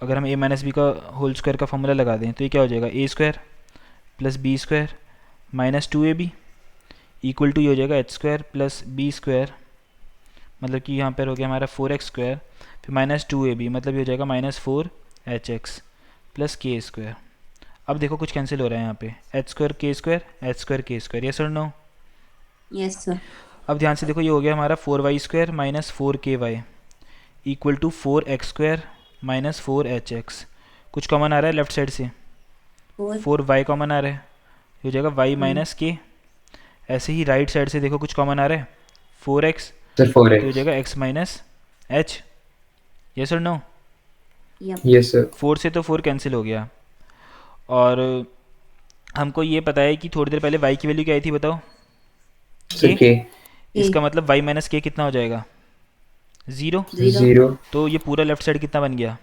अगर हम a माइनस बी का होल स्क्वायर का फॉर्मूला लगा दें तो ये क्या हो जाएगा? A square plus B square minus 2ab equal to ये हो जाएगा H square plus B square, मतलब कि यहाँ पर हो गया हमारा 4x स्क्वायर, फिर माइनस 2ab मतलब ये हो जाएगा minus 4hx plus K square. अब देखो कुछ कैंसिल हो रहा है यहाँ पे, H square K square, H square K square, yes और नो? Yes sir. अब ध्यान से देखो, ये हो गया हमारा 4y square minus 4ky equal to 4x square minus 4hx। कुछ कॉमन आ रहा है लेफ्ट साइड से, 4y कॉमन आ रहा है, ये हो जाएगा y माइनस के। ऐसे ही राइट साइड से देखो कुछ कॉमन आ रहा है, 4x सर तो हो 4x। जाएगा x माइनस h, यस और नो? यप। Yes sir. 4 से तो 4 कैंसिल हो गया, और हमको ये पता है कि थोड़ी देर पहले y की वैल्यू क्या आई थी बताओ? Sir k। के इसका मतलब y माइनस के कितना हो जाएगा? 0। 0 तो ये पूरा लेफ्ट साइड कितना बन गया?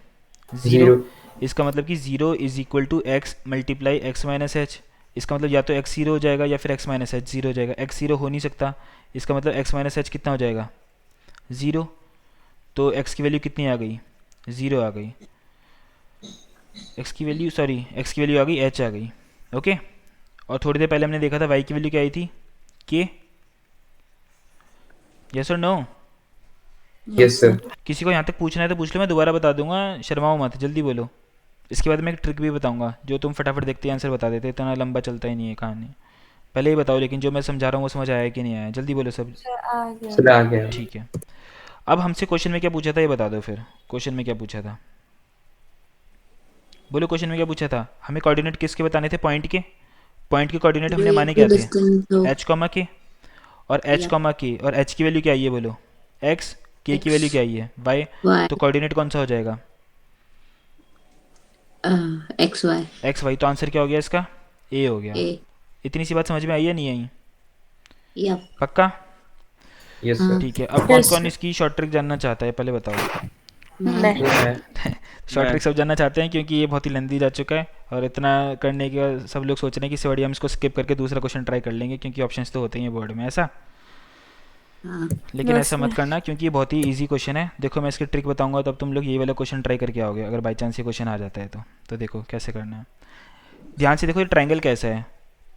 0। 0। इसका मतलब कि 0 is equal to x multiply X minus H. इसका मतलब या तो x 0 हो जाएगा या फिर x माइनस एच 0 हो जाएगा। x 0 हो नहीं सकता, इसका मतलब x माइनस एच कितना हो जाएगा? 0। तो x की वैल्यू कितनी आ गई? 0 आ गई। x की वैल्यू x की वैल्यू आ गई h आ गई। ओके, और थोड़ी देर पहले हमने देखा था y की वैल्यू क्या आई थी? k। यस और नो? Yes sir. किसी को यहाँ तक पूछना है तो पूछ लो, मैं दोबारा बता दूंगा, शर्माओ मत, जल्दी बोलो। इसके बाद मैं एक ट्रिक भी बताऊंगा जो तुम फटाफट देखते ही आंसर बता देते, इतना लंबा चलता ही नहीं है कहानी। पहले ही बताओ, लेकिन जो मैं समझा रहा हूँ वो समझ आया कि नहीं आया, जल्दी बोलो सब। सर आ गया। सर आ गया। ठीक है, अब हमसे क्वेश्चन में क्या पूछा था ये बता दो फिर। क्वेश्चन में क्या पूछा था, बोलो क्वेश्चन में क्या पूछा था। हमें कोऑर्डिनेट किसके बताने थे, पॉइंट के। पॉइंट के कोऑर्डिनेट जो हमने माने क्या थे, इक्विडिस्टेंट हो। एच कॉमा के, और एच या कॉमा के, और एच की वैल्यू क्या आई है बोलो, एक्स, के की वैल्यू क्या एक्स आई है, वाई। वाई तो कोऑर्डिनेट कौन सा हो जाएगा, एक्स वाई एक्स वाई। तो आंसर क्या हो गया इसका, ए हो गया। ए। इतनी सी बात समझ में आई है नहीं आई, यप। पक्का। यस हाँ सर। ठीक है, अब कौन यस कौन सर। इसकी शॉर्ट ट्रिक जानना चाहता है पहले बताओ। मैं। ये मैं। शॉर्ट ट्रिक सब जानना चाहते हैं, क्योंकि ये बहुत ही लेंदी जा चुका है, और इतना करने के बाद सब लोग सोच रहे हैं कि इससे बढ़िया हम इसको स्किप करके दूसरा क्वेश्चन ट्राई कर लेंगे, क्योंकि ऑप्शंस तो होते ही हैं बोर्ड में ऐसा। हाँ लेकिन यस ऐसा मत सर। करना, क्योंकि ये बहुत ही इजी क्वेश्चन है। देखो मैं इसकी ट्रिक बताऊंगा तब तुम लोग ये वाला क्वेश्चन ट्राई करके आओगे, अगर बाई चांस ये क्वेश्चन आ जाता है तो देखो कैसे करना है। ध्यान से देखो, ये ट्रायंगल कैसा है,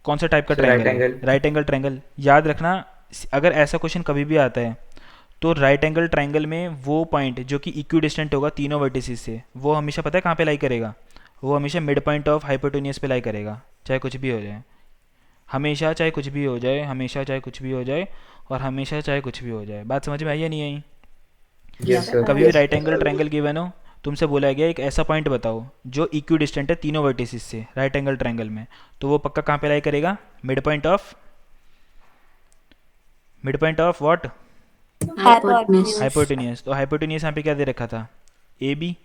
कौन सा टाइप का सर राइट ट्रायंगल है, एंगल। Right angle triangle. याद रखना, अगर ऐसा क्वेश्चन कभी भी आता है तो राइट एंगल ट्रायंगल में वो पॉइंट जो कि इक्विडिस्टेंट होगा तीनों वर्टिसेस से, वो हमेशा पता है कहाँ पे लाई करेगा, वो हमेशा मिड पॉइंट ऑफ हाइपोटेनियस पे लाई करेगा, चाहे कुछ भी हो जाए। हमेशा चाहे कुछ भी हो जाए, हमेशा चाहे कुछ भी हो जाए, और हमेशा चाहे कुछ भी हो जाए। बात समझ में आई या नहीं आई। Yes sir. कभी भी राइट एंगल ट्रायंगल गिवन हो, तुमसे बोला गया एक ऐसा पॉइंट बताओ जो इक्विडिस्टेंट है तीनों वर्टिसेस से राइट एंगल ट्रायंगल में, तो वो पक्का कहाँ पे लाई करेगा, mid point of what, hypotenuse hypotenuse. तो हाइपोटेनियस यहाँ पे क्या दे रखा था, ए बी।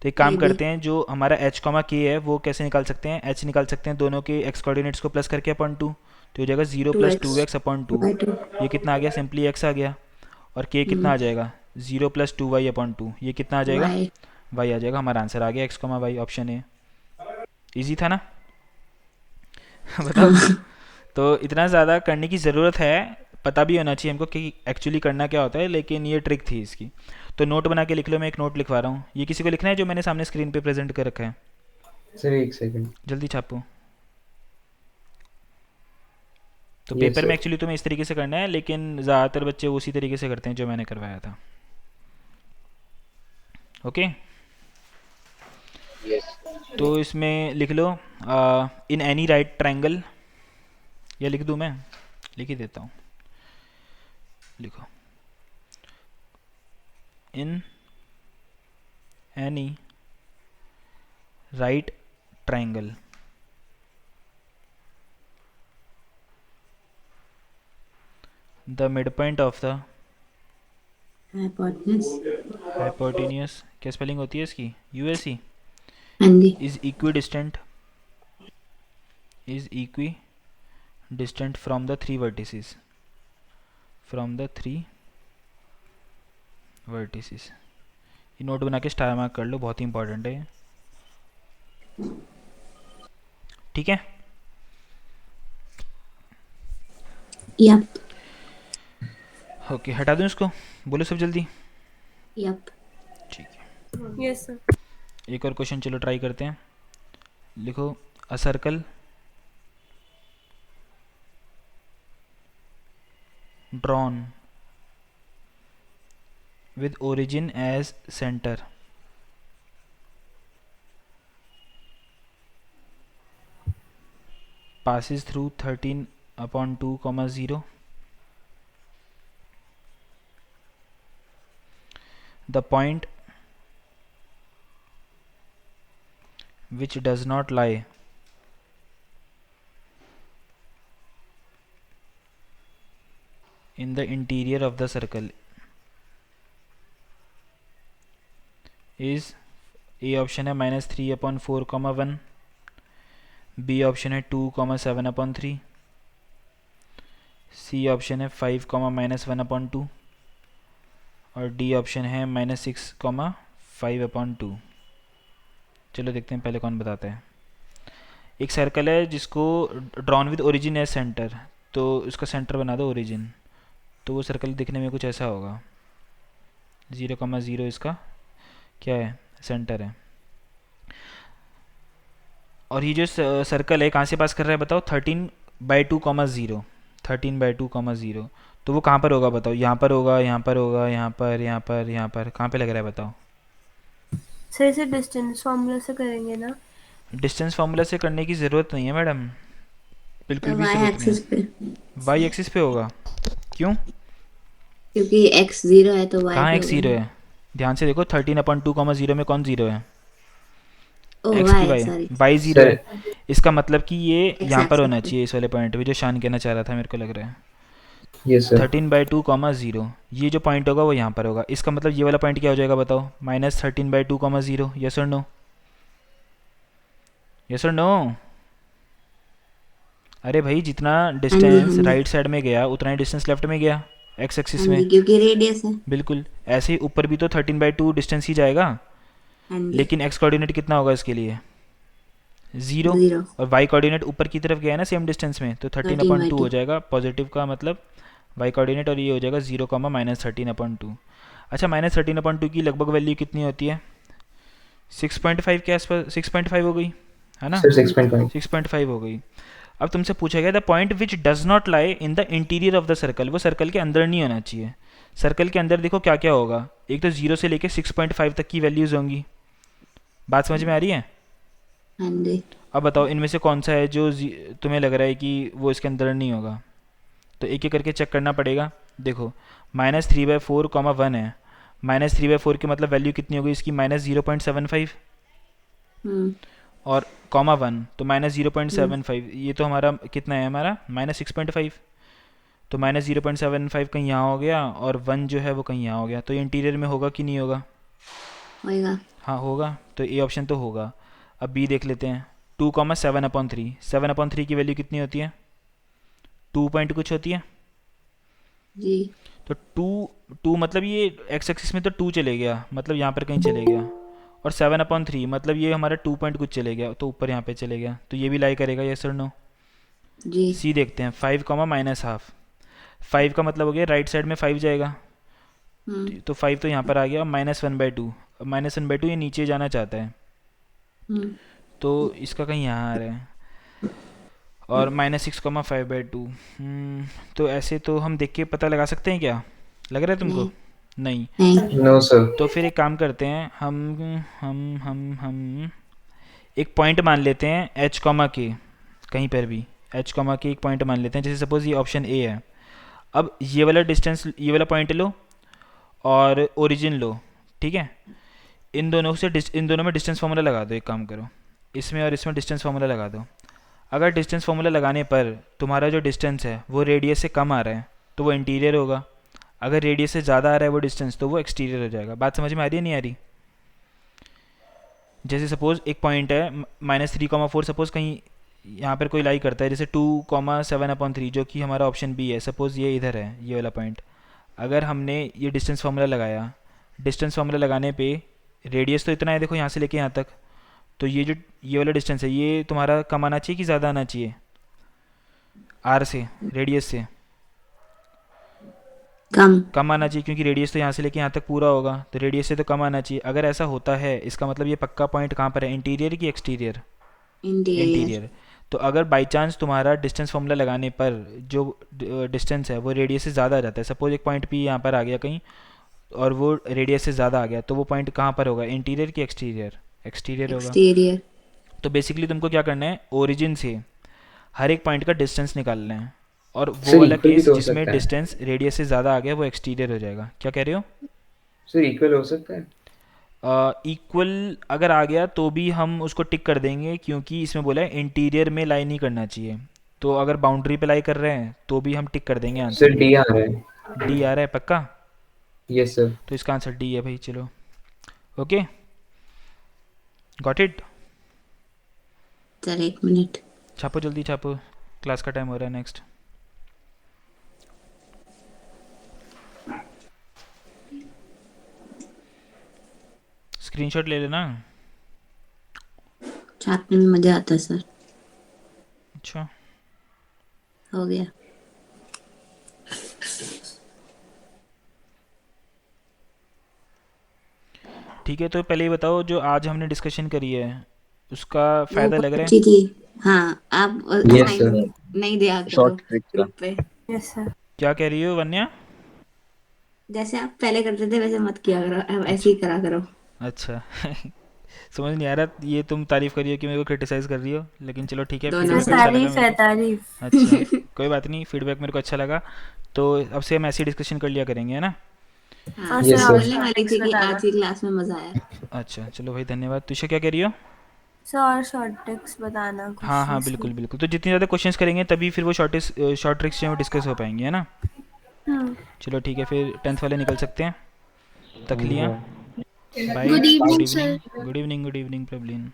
तो एक काम ए बी। करते हैं, जो हमारा एच कॉमा के है वो कैसे निकाल सकते हैं, एच निकाल सकते हैं दोनों के एक्स कोऑर्डिनेट्स को प्लस करके अपॉन टू, तो हो जाएगा zero two plus X two X upon two. Y two. ये कितना आ गया, सिंपली एक्स आ गया। और के कितना आ जाएगा, zero plus two Y upon two, ये कितना आ जाएगा, वाई। वाई आ जाएगा। हमारा आंसर आ गया X comma Y, option A. Easy था ना। बताओ। तो इतना ज़्यादा करने की ज़रूरत है, पता भी होना चाहिए हमको कि एक्चुअली करना क्या होता है, लेकिन ये ट्रिक थी इसकी। तो नोट बना के लिख लो, मैं एक नोट लिखवा रहा हूँ। ये किसी को लिखना है जो मैंने सामने स्क्रीन पे प्रेजेंट कर रखा है, सर एक सेकंड। जल्दी छापो। तो यस पेपर में सर। एक्चुअली तुम्हें इस तरीके से करना है, लेकिन ज़्यादातर बच्चे उसी तरीके से करते हैं जो मैंने करवाया था। Okay, yes. तो इसमें लिख लो इन एनी राइट ट्रायंगल, या लिख दूँ मैं, लिख ही देता हूँ, लिखो in any right triangle the mid point of the hypotenuse. Hypotenuse, क्या स्पेलिंग होती है इसकी, यूएसई, हाँ जी। Is equidistant from the three vertices, ये नोट बना के स्टार मार्क कर लो, बहुत ही इंपॉर्टेंट है ये। ठीक है, यप ओके, हटा दूँ इसको, बोलो सब जल्दी। यप। ठीक है, यस सर। एक और क्वेश्चन चलो ट्राई करते हैं। लिखो a circle drawn with origin as center passes through 13 upon 2 comma 0, the point which does not lie in the interior of the circle is, A option है -3/4, 1, बी ऑप्शन है 2, 7/3, सी ऑप्शन है 5, -1/2, और डी ऑप्शन है -6, 5/2। चलो देखते हैं पहले कौन बताता है। एक सर्कल है जिसको drawn with origin as centre, तो उसका सेंटर बना दो ओरिजिन, तो वो सर्कल दिखने में कुछ ऐसा होगा, 0, 0 इसका क्या है, सेंटर है। और ये जो सर्कल है कहाँ से पास कर रहा है बताओ, 13/2, 0, तो वो कहाँ पर होगा बताओ, यहाँ पर होगा, यहाँ पर होगा, यहाँ पर, यहाँ पर, यहाँ पर, कहाँ पे लग रहा है बताओ। सर इसे डिस्टेंस फॉर्मूला से करेंगे ना। डिस्टेंस फार्मूला से करने की ज़रूरत नहीं है मैडम, बिल्कुल तो भी वाई ज़रूरत नहीं एक्सिस पे, है। वाई एक्सिस पे होगा, क्यों? क्योंकि x 0 है तो y कहाँ पे एक्स होगा ज़ीरो ना। है? ध्यान से देखो, 13/2, 0 में कौन ज़ीरो है? ओ एक्स की y, Y, sorry, Y zero sir है। इसका मतलब कि ये x यहाँ पर एक्सिस होना पे। चाहिए, इस वाले पॉइंट पे जो शान कहना चाह रहा था, मेरे को लग रहा है। Yes sir. 13/2, 0, ये जो पॉइंट होगा वो यहाँ पर होगा। इसका मतलब ये वाला पॉइंट क्या हो जाएगा बताओ? -13/2, 0। यस और नो? यस और नो? अरे भाई, जितना हाँ जी, डिस्टेंस हाँ जी, राइट साइड में गया उतना ही डिस्टेंस लेफ्ट में गया, एक्स हाँ एक्सिस में। जी, क्योंकि रेडियस है। बिल्कुल। ऐसे ही ऊपर भी तो 13/2 डिस्टेंस ही जाएगा, हाँ जी, लेकिन एक्स कोऑर्डिनेट कितना होगा इसके लिए? 0। 0, और वाई कोऑर्डिनेट ऊपर की तरफ गया है ना सेम डिस्टेंस में, तो 13/2 13/2। हो जाएगा पॉजिटिव का मतलब वाई कोऑर्डिनेट, और ये हो जाएगा 0, -13/2। अच्छा, -13/2 की लगभग वैल्यू कितनी होती है? 6.5 के आसपास, 6.5 हो गई है ना? सर 6.5। 6.5 हो गई। अब तुमसे पूछा गया the point which does not lie in the interior of the circle, वो सर्कल के अंदर नहीं होना चाहिए। सर्कल के अंदर देखो क्या क्या होगा, एक तो 0 से लेके 6.5 तक की वैल्यूज होंगी। बात समझ में आ रही है? हाँ जी, अब बताओ इनमें से कौन सा है जो तुम्हें लग रहा है कि वो इसके अंदर नहीं होगा? तो एक एक करके चेक करना पड़ेगा। देखो, -3/4, 1 है। -3/4 की मतलब वैल्यू कितनी होगी इसकी? -0.75। हम्म, और -1 तो -0.75, ये तो हमारा कितना है? हमारा -6.5। तो -0.75 कहीं यहाँ हो गया, और 1 जो है वो कहीं यहाँ हो गया। तो ये इंटीरियर में होगा कि नहीं होगा? होएगा। हाँ होगा, तो ए ऑप्शन तो होगा। अब बी देख लेते हैं। 2, 7/3 की वैल्यू कितनी होती है? 2 पॉइंट कुछ होती है। जी, तो 2 मतलब ये एक्स एक्सिस में तो 2 चले गया, मतलब यहाँ पर कहीं चले गया। और 7/3 मतलब ये हमारा 2 पॉइंट कुछ चले गया, तो ऊपर यहाँ पे चले गया, तो ये भी लाई करेगा, यस और नो? जी, सी देखते हैं। 5, -1/2। 5 का मतलब हो गया राइट साइड में 5 जाएगा, हम्म, तो 5 तो यहाँ पर आ गया। -1/2, -1/2 ये नीचे जाना चाहता है, हम्म, तो इसका कहीं यहाँ आ रहा है। और -6, 5/2। तो ऐसे तो हम देख के पता लगा सकते हैं क्या? लग रहा है तुमको? नहीं, नहीं। नहीं, नो सर। तो फिर एक काम करते हैं, हम एक पॉइंट मान लेते हैं h, के, कहीं पर भी h, के एक पॉइंट मान लेते हैं। जैसे सपोज ये ऑप्शन ए है। अब ये वाला डिस्टेंस, ये वाला पॉइंट लो और ओरिजिन लो, ठीक है? इन दोनों से इन दोनों में डिस्टेंस फार्मूला लगा दो। एक काम करो, इसमें और इसमें डिस्टेंस फार्मूला लगा दो। अगर डिस्टेंस फार्मूला लगाने पर तुम्हारा जो डिस्टेंस है वो रेडियस से कम आ रहा है तो वो इंटीरियर होगा। अगर रेडियस से ज़्यादा आ रहा है वो डिस्टेंस, तो वो एक्सटीरियर हो जाएगा। बात समझ में आ रही है नहीं आ रही? जैसे सपोज एक पॉइंट है -3, 4, सपोज कहीं यहाँ पर कोई लाई करता है, जैसे 2, 7/3, जो कि हमारा ऑप्शन बी है। सपोज ये इधर है, ये वाला पॉइंट। अगर हमने ये डिस्टेंस फार्मूला लगाया, डिस्टेंस फार्मूला लगाने पे रेडियस तो इतना है, देखो यहाँ से लेके यहाँ तक, तो ये जो ये वाला डिस्टेंस है ये तुम्हारा कम आना चाहिए कि ज़्यादा आना चाहिए? आर से, रेडियस से कम, कम आना चाहिए, क्योंकि रेडियस तो यहाँ से लेके यहाँ तक पूरा होगा, तो रेडियस से तो कम आना चाहिए। अगर ऐसा होता है इसका मतलब ये पक्का पॉइंट कहाँ पर है? इंटीरियर की एक्सटीरियर? Interior, interior. तो अगर बाई चांस तुम्हारा डिस्टेंस फार्मूला लगाने पर जो डिस्टेंस है वो रेडियस से ज़्यादा आ जाता है, सपोज एक पॉइंट पी यहाँ पर आ गया कहीं और वो रेडियस से ज़्यादा आ गया, तो वो पॉइंट कहाँ पर होगा? इंटीरियर की एक्सटीरियर? एक्सटीरियर होगा। एक्सटीरियर। तो बेसिकली तुमको क्या करना है, ओरिजिन से हर एक पॉइंट का डिस्टेंस निकालना है, और वो सर वाला इक्वल भी केस तो हो जिसमें सकता है। डिस्टेंस रेडियस से ज़्यादा आ गया वो एक्सटीरियर हो जाएगा। क्या कह रहे हो? सर इक्वल हो सकता है। इक्वल अगर आ गया तो भी हम उसको टिक कर देंगे, क्योंकि इसमें बोला है इंटीरियर में लाई नहीं करना चाहिए। तो अगर बाउंड्री पे लाई कर रहे हैं तो भी हम टिक कर देंगे आंसर सर में। डी आ रहा है। डी आ रहा है पक्का? Yes sir. तो इसका आंसर डी है भाई। चलो, okay, got it. Sir 1 minute. छापो जल्दी छापो, क्लास का टाइम हो रहा है। नेक्स्ट स्क्रीनशॉट ले लेना। छापने में मजा आता है सर। अच्छा, हो गया। ठीक है, तो पहले ये बताओ जो आज हमने डिस्कशन करी है उसका वो फ़ायदा लग बहुत रहा है? अच्छी थी। हाँ, आप यस सर। असाइनमेंट नहीं दिया करो शॉर्ट ट्रिक का। ग्रुप पे। Yes sir. क्या कह रही हो वन्या? जैसे आप पहले करते थे वैसे मत किया करो, अब ऐसे अच्छा, ही करा करो। अच्छा। समझ नहीं आ रहा ये तुम तारीफ कर रही हो कि मेरे को क्रिटिसाइज कर रही हो, लेकिन चलो ठीक है, दोनों फीडबैक से। अच्छा लगा तारीफ मेरे है को। तारीफ। अच्छा, कोई बात नहीं, फीडबैक मेरे को अच्छा लगा। तो अब से हम ऐसी डिस्कशन कर लिया करेंगे, है ना? हाँ, और मैं यस सर और सर। बोलने शॉर्ट वाली ट्रिक्स थी कि बताना। आज की क्लास में मजा आया। अच्छा चलो भाई, धन्यवाद। तुषा क्या कह रही हो? सर और शॉर्ट ट्रिक्स बताना हाँ हाँ, क्वेश्चंस की। बिल्कुल बिल्कुल, तो जितनी ज़्यादा क्वेश्चंस करेंगे तभी फिर वो शॉर्ट ट्रिक्स जो है वो डिस्कस हो पाएंगी, है ना? हम्म। चलो ठीक है, फिर 10th वाले निकल सकते हैं। हाँ जी तखलियाँ, sir. Bye. Good good evening evening. Sir. Good evening, good evening प्रबलिन।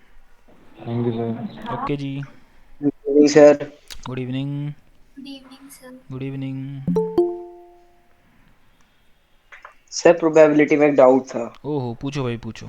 Thank you sir. ओके जी, नहीं sir. Good evening. Good evening sir. Good evening. Sir probability में एक डाउट था। ओहो, पूछो भाई पूछो।